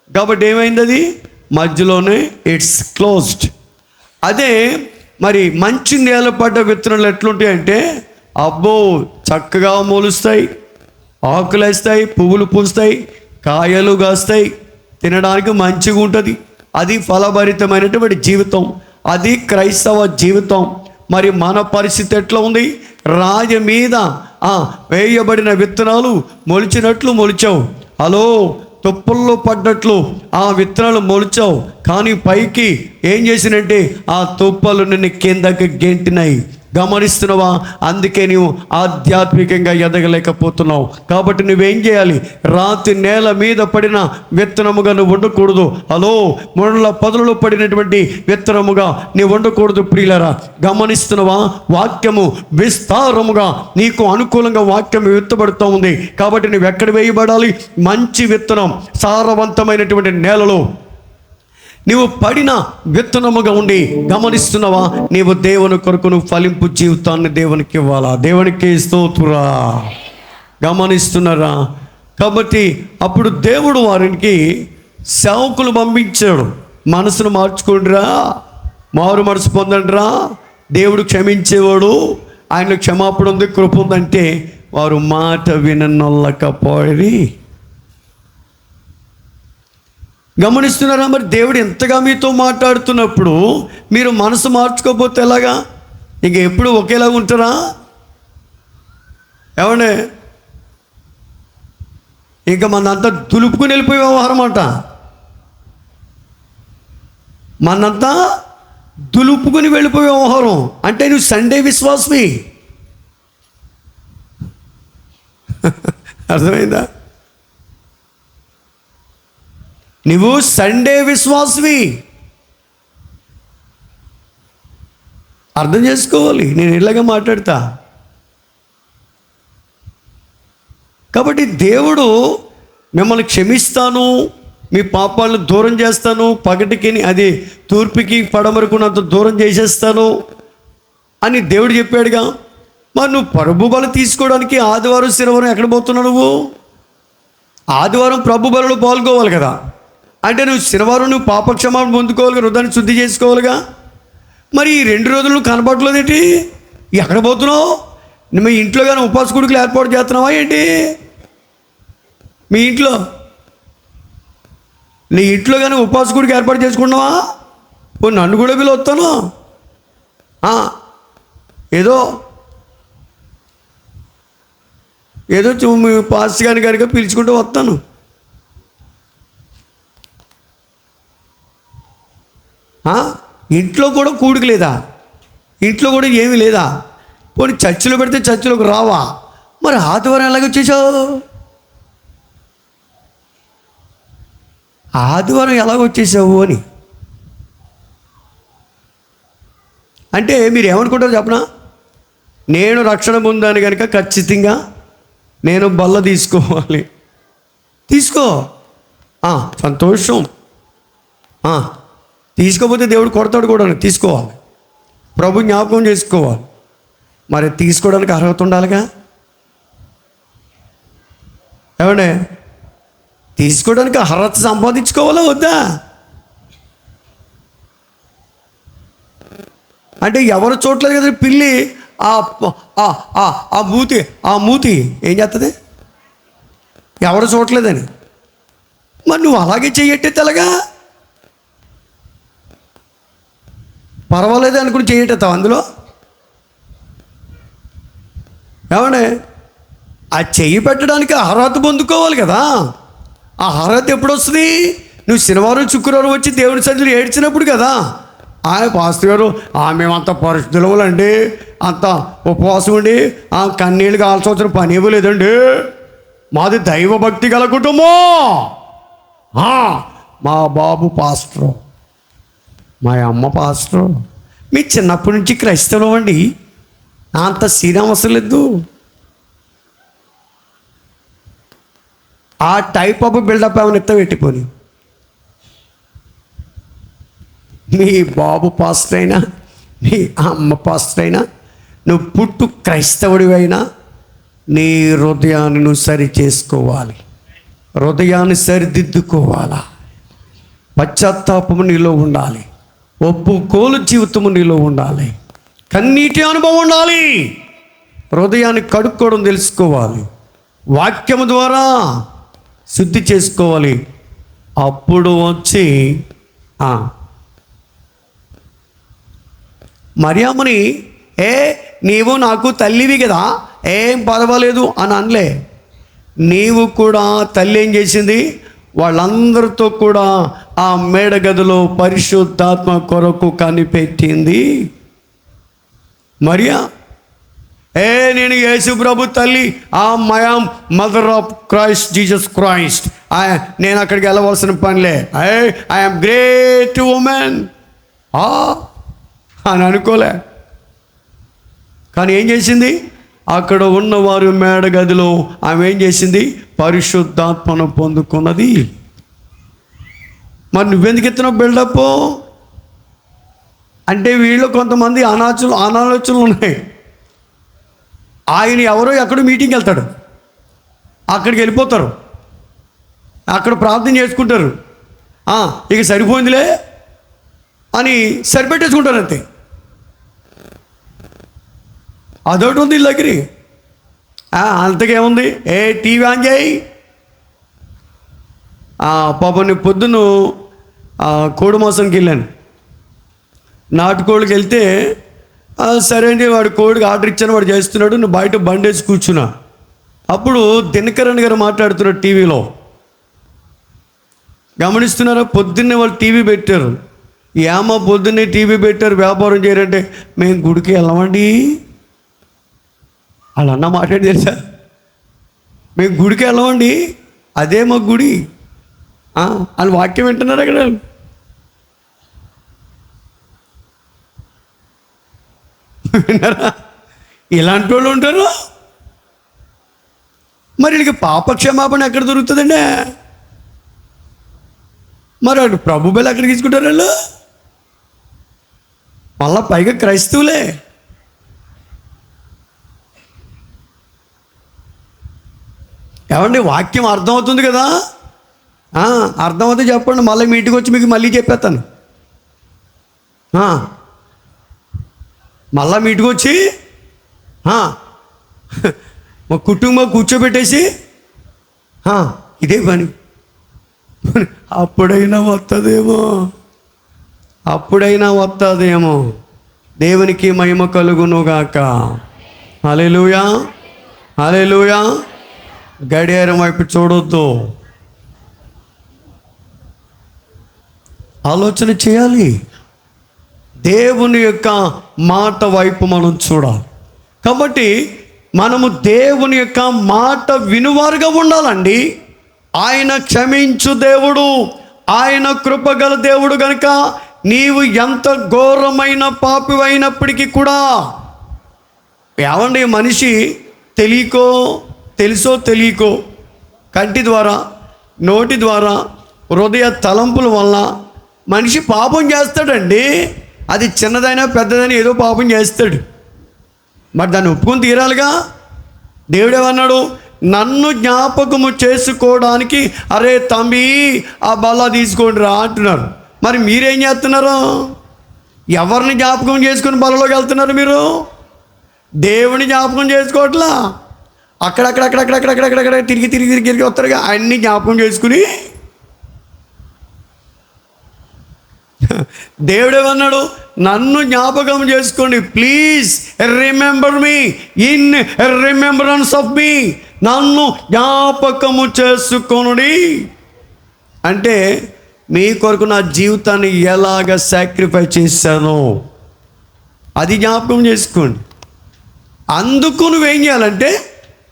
కాబట్టి ఏమైంది? అది మధ్యలోనే ఇట్స్ క్లోజ్డ్. అదే మరి మంచి నేల పడ్డ విత్తనాలు ఎట్లుంటాయి అంటే అబ్బో చక్కగా మొలుస్తాయి, ఆకులు వేస్తాయి, పువ్వులు పూస్తాయి, కాయలు కాస్తాయి, తినడానికి మంచిగా ఉంటుంది. అది ఫలభరితమైనటువంటి జీవితం, అది క్రైస్తవ జీవితం. మరి మన పరిస్థితి ఎట్లా ఉంది? రాజ మీద వేయబడిన విత్తనాలు మొలిచినట్లు మొలిచావు. హలో, తుప్పల్లో పడ్డట్లు ఆ విత్తనాలు మొలిచావు, కానీ పైకి ఏం చేసినంటే ఆ తుప్పలు నిన్ను కిందకి గెంటినాయి. గమనిస్తున్నావా? అందుకే నీవు ఆధ్యాత్మికంగా ఎదగలేకపోతున్నావు. కాబట్టి నువ్వేం చేయాలి? రాతి నేల మీద పడిన విత్తనముగా నువ్వు ఉండకూడదు. హలో, ముళ్ళ పొదలలో పడినటువంటి విత్తనముగా నీవు ఉండకూడదు. ప్రియులరా, గమనిస్తున్నావా? వాక్యము విస్తారముగా నీకు అనుకూలంగా వాక్యం విత్తబడుతూ ఉంది. కాబట్టి నువ్వు ఎక్కడ వేయబడాలి? మంచి విత్తనం, సారవంతమైనటువంటి నేలలో నీవు పడిన విత్తనముగా ఉండి, గమనిస్తున్నావా? నీవు దేవుని కొరకు నువ్వు ఫలింపు జీవితాన్ని దేవునికి ఇవ్వాలా? దేవునికి స్తోత్రురా. గమనిస్తున్నారా? కాబట్టి అప్పుడు దేవుడు వారికి సేవకులు పంపించాడు. మనసును మార్చుకోండిరా, మారు మనసు పొందండిరా, దేవుడు క్షమించేవాడు, ఆయన క్షమాపణ ఉంది, కృప ఉందంటే వారు మాట విననొల్లకపోయి. గమనిస్తున్నారా? మరి దేవుడు ఎంతగా మీతో మాట్లాడుతున్నప్పుడు మీరు మనసు మార్చుకోకపోతే ఎలాగా? ఇంక ఎప్పుడు ఒకేలాగా ఉంటారా? ఏమండే, ఇంకా మనంతా దులుపుకుని వెళ్ళిపోయే వ్యవహారం అంట. మనంతా దులుపుకుని వెళ్ళిపోయే వ్యవహారం అంటే నువ్వు సండే విశ్వాసవి. అర్థమైందా? నువ్వు సండే విశ్వాసవి. అర్థం చేసుకోవాలి. నేను ఇలాగా మాట్లాడతా. కాబట్టి దేవుడు మిమ్మల్ని క్షమిస్తాను, మీ పాపాలను దూరం చేస్తాను, పగటికి అది తూర్పుకి పడమరకున్నంత దూరం చేసేస్తాను అని దేవుడు చెప్పాడుగా. మరి నువ్వు ప్రభు బలి తీసుకోవడానికి ఆదివారం శనివారం ఎక్కడ పోతున్నావు? నువ్వు ఆదివారం ప్రభు బలిలో పాల్గొవాలి కదా. అంటే నువ్వు శనివారం నువ్వు పాపక్షమాపణ పొందుకోవాలి, హృదయాన్ని శుద్ధి చేసుకోవాలిగా. మరి ఈ 2 రోజులు నువ్వు కనపడలేదు ఏంటి? ఎక్కడ పోతున్నావు? మీ ఇంట్లో కానీ ఉపవాస కుడుకులు ఏర్పాటు చేస్తున్నావా ఏంటి? మీ ఇంట్లో నీ ఇంట్లో కానీ ఉపవాస కుడికి ఏర్పాటు చేసుకున్నావా? నన్ను కూడా వీళ్ళు వస్తాను, ఏదో మీ పాస్ గారి గారిగా పిలుచుకుంటూ వస్తాను. ఇంట్లో కూడా కూడిక లేదా? ఇంట్లో కూడా ఏమీ లేదా? పోనీ చర్చిలో పెడితే చర్చిలోకి రావా? మరి ఆదివారం ఎలాగొచ్చేసావు? ఆదివారం ఎలాగొచ్చేసావు అని అంటే మీరు ఏమనుకుంటారో చెప్పనా? నేను రక్షణ పొందాను కనుక ఖచ్చితంగా నేను బల్ల తీసుకోవాలి. తీసుకో, సంతోషం. తీసుకోకపోతే దేవుడు కొడతాడు కూడా. తీసుకోవాలి, ప్రభు జ్ఞాపకం చేసుకోవాలి. మరి తీసుకోవడానికి అర్హత ఉండాలిగా. ఏమండే, తీసుకోవడానికి అర్హత సంపాదించుకోవాలా వద్దా? అంటే ఎవరు చూడలేదు కదా పిల్లి ఆ మూతి ఏం చేస్తుంది? ఎవరు చూడలేదని. మరి నువ్వు అలాగే చెయ్యట్టే తెలగా పర్వాలేదు అనుకుని చేయటతావు అందులో. ఏమండే, ఆ చెయ్యి పెట్టడానికి అర్హత పొందుకోవాలి కదా. ఆ అర్హత ఎప్పుడు వస్తుంది? నువ్వు శనివారం శుక్రవారం వచ్చి దేవుడి సన్నిధిలో ఏడ్చినప్పుడు కదా. పాస్టర్ గారు మేమంత పరిశుద్ధులములండి, అంత ఉపవాసం ఉండి కన్నీళ్ళు కావాల్సి వచ్చిన పని ఇవ్వలేదండి, మాది దైవభక్తి గల కుటుంబం, మా బాబు పాస్టరు, మా అమ్మ పాస్టరు, మీ చిన్నప్పటి నుంచి క్రైస్తవం అండి, అంత సీన్ అవసరం లేదు. ఆ టైప్ ఆఫ్ బిల్డప్ ఏమైనా ఎత్త పెట్టిపోని. మీ బాబు పాస్టర్ అయినా, మీ అమ్మ పాస్టర్ అయినా, నువ్వు పుట్టు క్రైస్తవుడివైనా నీ హృదయాన్ని నువ్వు సరి చేసుకోవాలి, హృదయాన్ని సరిదిద్దుకోవాలా. పశ్చాత్తాపము నీలో ఉండాలి, ఒప్పుకోలు జీవితము నీలో ఉండాలి, కన్నీటి అనుభవం ఉండాలి, హృదయాన్ని కడుక్కోవడం తెలుసుకోవాలి, వాక్యము ద్వారా శుద్ధి చేసుకోవాలి. అప్పుడు వచ్చి మరియమ్మని, నీవు నాకు తల్లివి కదా, ఏం పర్వాలేదు అని అనలే. నీవు కూడా తల్లి ఏం చేసింది, వాళ్ళందరితో కూడా ఆ మేడ గదిలో పరిశుద్ధాత్మ కొరకు కనిపెట్టింది. మరియా, నేను యేసు ప్రభు తల్లి, మయామ్ mother of Christ Jesus Christ, నేను అక్కడికి వెళ్ళవలసిన పనిలే, ఐఎమ్ గ్రేట్ ఉమెన్ అని అనుకోలే. కానీ ఏం చేసింది, అక్కడ ఉన్నవారు మేడ గదిలో ఆమె ఏం చేసింది, పరిశుద్ధాత్మను పొందుకున్నది. మరి నువ్వెందుకు ఎత్తున్నావు బిల్డప్ అంటే, వీళ్ళు కొంతమంది అనాలోచనలు ఉన్నాయి. ఆయన ఎవరో ఎక్కడో మీటింగ్కి వెళ్తాడు, అక్కడికి వెళ్ళిపోతారు, అక్కడ ప్రార్థన చేసుకుంటారు, ఇక సరిపోయిందిలే అని సరిపెట్టేసుకుంటారు అంతే. అదొకటి ఉంది వీళ్ళ దగ్గర. అంతకేముంది, టీవీ ఆన్ చేయి. పాపం నేను పొద్దున్న కోడి మోసంకి వెళ్ళాను. నాటుకోడికి వెళ్తే సరే అండి, వాడు కోడికి ఆర్డర్ ఇచ్చాను, వాడు చేస్తున్నాడు, నువ్వు బయట బండేసి కూర్చున్నా. అప్పుడు దినకరణ్ గారు మాట్లాడుతున్నాడు టీవీలో. గమనిస్తున్నారా, పొద్దున్నే వాళ్ళు టీవీ పెట్టారు. పొద్దున్నే టీవీ పెట్టారు, వ్యాపారం చేయరంటే మేము గుడికి వెళ్ళమండి. వాళ్ళు అన్న మాట్లాడి తెలుసా, మేము గుడికి వెళ్ళమండి, అదే మా గుడి అని వాక్యం వింటున్నారు అక్కడ. విన్నారా, ఇలాంటి వాళ్ళు ఉంటారు. మరి వీళ్ళకి పాపక్షమాపణ ఎక్కడ దొరుకుతుందండి? మరి వాళ్ళు ప్రభు బలి ఎక్కడ తీసుకుంటారు వాళ్ళు? మళ్ళా పైగా క్రైస్తవులే. ఏమండి, వాక్యం అర్థమవుతుంది కదా? అర్థమవుతుంది చెప్పండి, మళ్ళీ మీ ఇంటికి వచ్చి మీకు మళ్ళీ చెప్పేస్తాను. మళ్ళా మీ ఇంటికి వచ్చి మా కుటుంబం కూర్చోబెట్టేసి ఇదే పని. అప్పుడైనా వస్తుందేమో. దేవునికి మహిమ కలుగునుగాక. హల్లెలూయా, హల్లెలూయా. గడియారం వైపు చూడొద్దు, ఆలోచన చేయాలి. దేవుని యొక్క మాట వైపు మనం చూడాలి. కాబట్టి మనము దేవుని యొక్క మాట వినువారుగా ఉండాలండి. ఆయన క్షమించు దేవుడు, ఆయన కృపగల దేవుడు కనుక నీవు ఎంత ఘోరమైన పాపివైనప్పటికీ కూడా, ఏమండి, మనిషి తెలుసో తెలియకో కంటి ద్వారా, నోటి ద్వారా, హృదయ తలంపుల వల్ల మనిషి పాపం చేస్తాడండి. అది చిన్నదైనా పెద్దదైనా ఏదో పాపం చేస్తాడు. మరి దాన్ని ఒప్పుకొని తీరాలిగా. దేవుడేమన్నాడు, నన్ను జ్ఞాపకము చేసుకోవడానికి అరే తమ్మి ఆ బల్ల తీసుకోండి రా అంటున్నారు. మరి మీరేం చేస్తున్నారు? ఎవరిని జ్ఞాపకం చేసుకుని బలలోకి వెళ్తున్నారు మీరు? దేవుని జ్ఞాపకం చేసుకోవట్లా. అక్కడక్కడక్కడక్కడక్కడక్కడక్కడ తిరిగి వస్తారుగా, అన్ని జ్ఞాపకం చేసుకుని. దేవుడేమన్నాడు, నన్ను జ్ఞాపకం చేసుకోండి, please remember me in remembrance of me, నన్ను జ్ఞాపకము చేసుకొనుడి. అంటే మీ కొరకు నా జీవితాన్ని ఎలాగ సాక్రిఫైస్ చేశానో అది జ్ఞాపకం చేసుకోండి. అందుకు నువ్వేం చేయాలంటే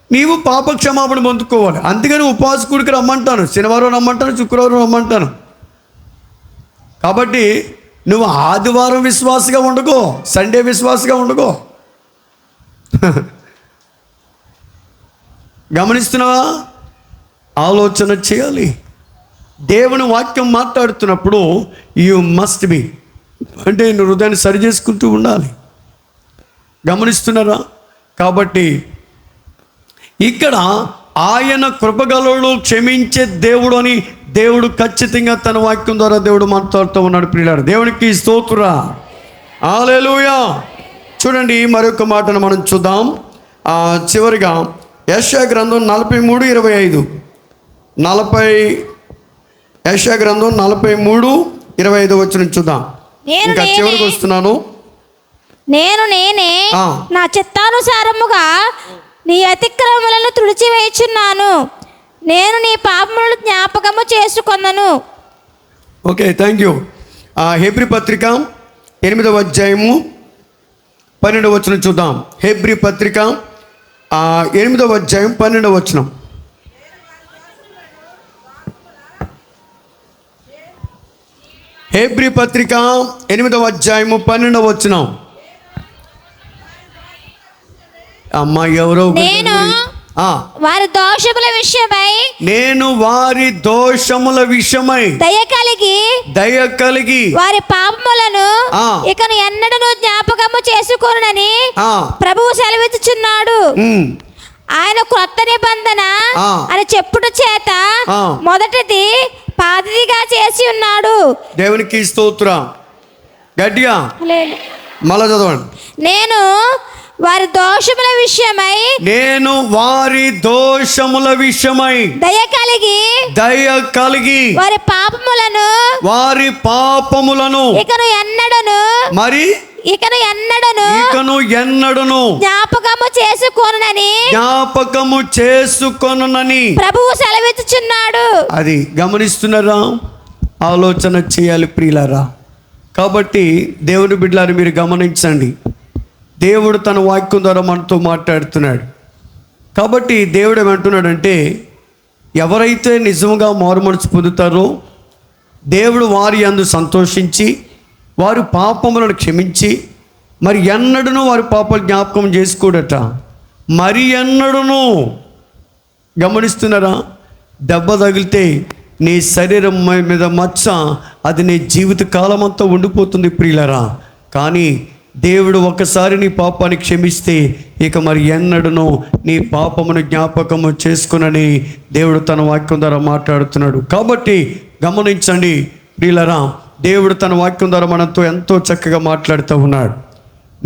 నీవు పాప క్షమాపణ పొందుకోవాలి. అందుకని ఉపవాసకుడికి రమ్మంటాను, శనివారం రమ్మంటాను, శుక్రవారం రమ్మంటాను. కాబట్టి నువ్వు ఆదివారం విశ్వాసగా ఉండకో, సండే విశ్వాసగా ఉండకో. గమనిస్తున్నావా? ఆలోచన చేయాలి. దేవుని వాక్యం మాట్లాడుతున్నప్పుడు యు మస్ట్ బి, అంటే నువ్వు హృదయాన్ని సరి చేసుకుంటూ ఉండాలి. గమనిస్తున్నారా? కాబట్టి ఇక్కడ ఆయన కృపగలుడు, క్షమించే దేవుడు అని దేవుడు ఖచ్చితంగా తన వాక్యం ద్వారా దేవుడు మాట్లాడుతూ ఉన్నాడు. ప్రియులారా, దేవునికి స్తోత్రం, హల్లెలూయా. చూడండి, మరొక మాటను మనం చూద్దాం. చివరిగా యెషయా గ్రంథం 43:25, యెషయా గ్రంథం 43:25 వచనం చూద్దాం. ఇంకా చివరికి వస్తున్నాను. నేనే నా చిత్తానుసారముగా నీ అతిక్రమములను తుడిచివేయుచున్నాను, నేను నీ పాపములను జ్ఞాపకము చేసుకొనను. Okay, thank you. హెబ్రీ పత్రిక 8వ అధ్యాయము 12వ వచనం చూద్దాం. హెబ్రీ పత్రిక 8వ అధ్యాయం 12వ వచనం. హెబ్రీ పత్రిక 8వ అధ్యాయము 12వ వచనం. అమ్మా ఎవరో నేను వారి దోషముల విషయమై దయ కలిగి వారి పాపములను ఇకను ఎన్నడను జ్ఞాపకము చేసుకొనునని ప్రభువు సెలవిచ్చుచున్నాడు. ఆయన క్రొత్త నిబంధన అని చెప్పుట చేత మొదటిది పాతదిగా చేసి ఉన్నాడు. దేవునికి స్తోత్రం. గట్టిగా మళ్ళా చదవండి. నేను వారి దోషముల విషయమై దయ కలిగి వారి పాపములను ఇకను ఎన్నడను జ్ఞాపకము చేసుకొనునని ప్రభువు సెలవిచ్చుచున్నాడు. అది గమనిస్తున్నారా? ఆలోచన చేయాలి ప్రియులారా. కాబట్టి దేవుని బిడ్డలారా మీరు గమనించండి. దేవుడు తన వాక్యం ద్వారా మనతో మాట్లాడుతున్నాడు. కాబట్టి దేవుడు ఏమంటున్నాడంటే, ఎవరైతే నిజంగా మారుమనసు పొందుతారో దేవుడు వారి యందు సంతోషించి వారి పాపములను క్షమించి మరి ఎన్నడూను వారి పాపాలు జ్ఞాపకం చేసుకోడట. మరి ఎన్నడూను. గమనిస్తున్నారా? దెబ్బ తగిలితే నీ శరీరం మీద మచ్చ, అది నీ జీవిత కాలం అంతా ఉండిపోతుంది ప్రియులరా. కానీ దేవుడు ఒకసారి నీ పాపాన్ని క్షమిస్తే ఇక మరి ఎన్నడూను నీ పాపమును జ్ఞాపకము చేసుకునని దేవుడు తన వాక్యం ద్వారా మాట్లాడుతున్నాడు. కాబట్టి గమనించండి ప్రియులరా, దేవుడు తన వాక్యం ద్వారా మనతో ఎంతో చక్కగా మాట్లాడుతూ ఉన్నాడు.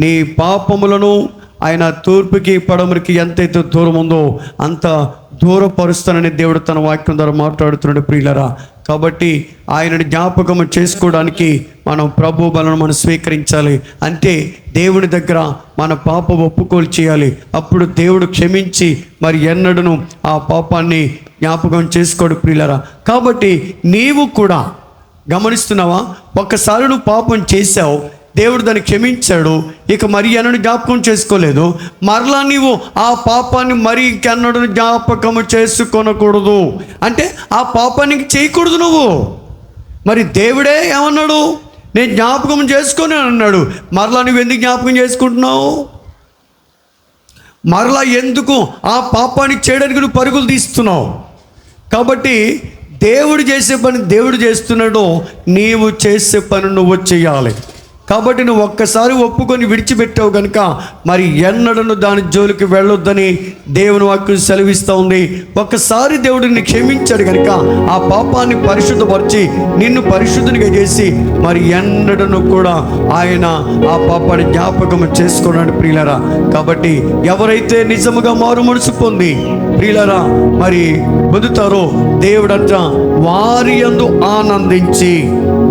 నీ పాపములను ఆయన తూర్పుకి పడమరికి ఎంతైతే దూరం ఉందో అంత దూరపరుస్తానని దేవుడు తన వాక్యం ద్వారా మాట్లాడుతున్నాడు ప్రియులరా. కాబట్టి ఆయనని జ్ఞాపకము చేసుకోవడానికి మనం ప్రభు బలను మనం స్వీకరించాలి. అంటే దేవుని దగ్గర మన పాప ఒప్పుకోలు చేయాలి. అప్పుడు దేవుడు క్షమించి మరి ఎన్నడూను ఆ పాపాన్ని జ్ఞాపకం చేసుకోడు ప్రియులరా. కాబట్టి నీవు కూడా గమనిస్తున్నావా? ఒక్కసారి నువ్వు పాపం చేశావు, దేవుడు దాన్ని క్షమించాడు, ఇక మరి ఎన్నడూ జ్ఞాపకం చేసుకోలేదు. మరలా నీవు ఆ పాపాన్ని మరి ఇంకెన్నడూ జ్ఞాపకము చేసుకొనకూడదు. అంటే ఆ పాపాన్ని చేయకూడదు నువ్వు. మరి దేవుడే ఏమన్నాడు? నేను జ్ఞాపకం చేసుకొని అన్నాడు. మరలా నువ్వు ఎందుకు జ్ఞాపకం చేసుకుంటున్నావు? మరలా ఎందుకు ఆ పాపాన్ని చేయడానికి నువ్వు పరుగులు తీస్తున్నావు? కాబట్టి దేవుడు చేసే పని దేవుడు చేస్తున్నాడు, నీవు చేసే పని నువ్వు చేయాలి. కాబట్టి నువ్వు ఒక్కసారి ఒప్పుకొని విడిచిపెట్టావు కనుక మరి ఎన్నడను దాని జోలికి వెళ్ళొద్దని దేవుని వాక్యం సెలవిస్తూ ఉంది. ఒక్కసారి దేవుడిని క్షమించాడు కనుక ఆ పాపాన్ని పరిశుద్ధపరిచి నిన్ను పరిశుద్ధునిగా చేసి మరి ఎన్నడను కూడా ఆయన ఆ పాపాన్ని జ్ఞాపకం చేసుకున్నాడు ప్రియులరా. కాబట్టి ఎవరైతే నిజముగా మారు మనసు పొంది ప్రియులరా మరి పొందుతారో దేవుడంట వారి యందు ఆనందించి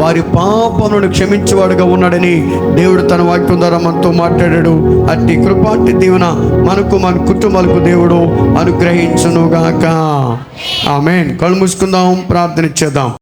వారి పాపములను క్షమించేవాడుగా ఉన్నాడని దేవుడు తన వాక్యం ద్వారా మనతో మాట్లాడాడు. అట్టి కృపాటి దీవెన మనకు మన కుటుంబాలకు దేవుడు అనుగ్రహించునుగాక. ఆమేన్. కళ్ళు మూసుకుందాం, ప్రార్థన చేద్దాం.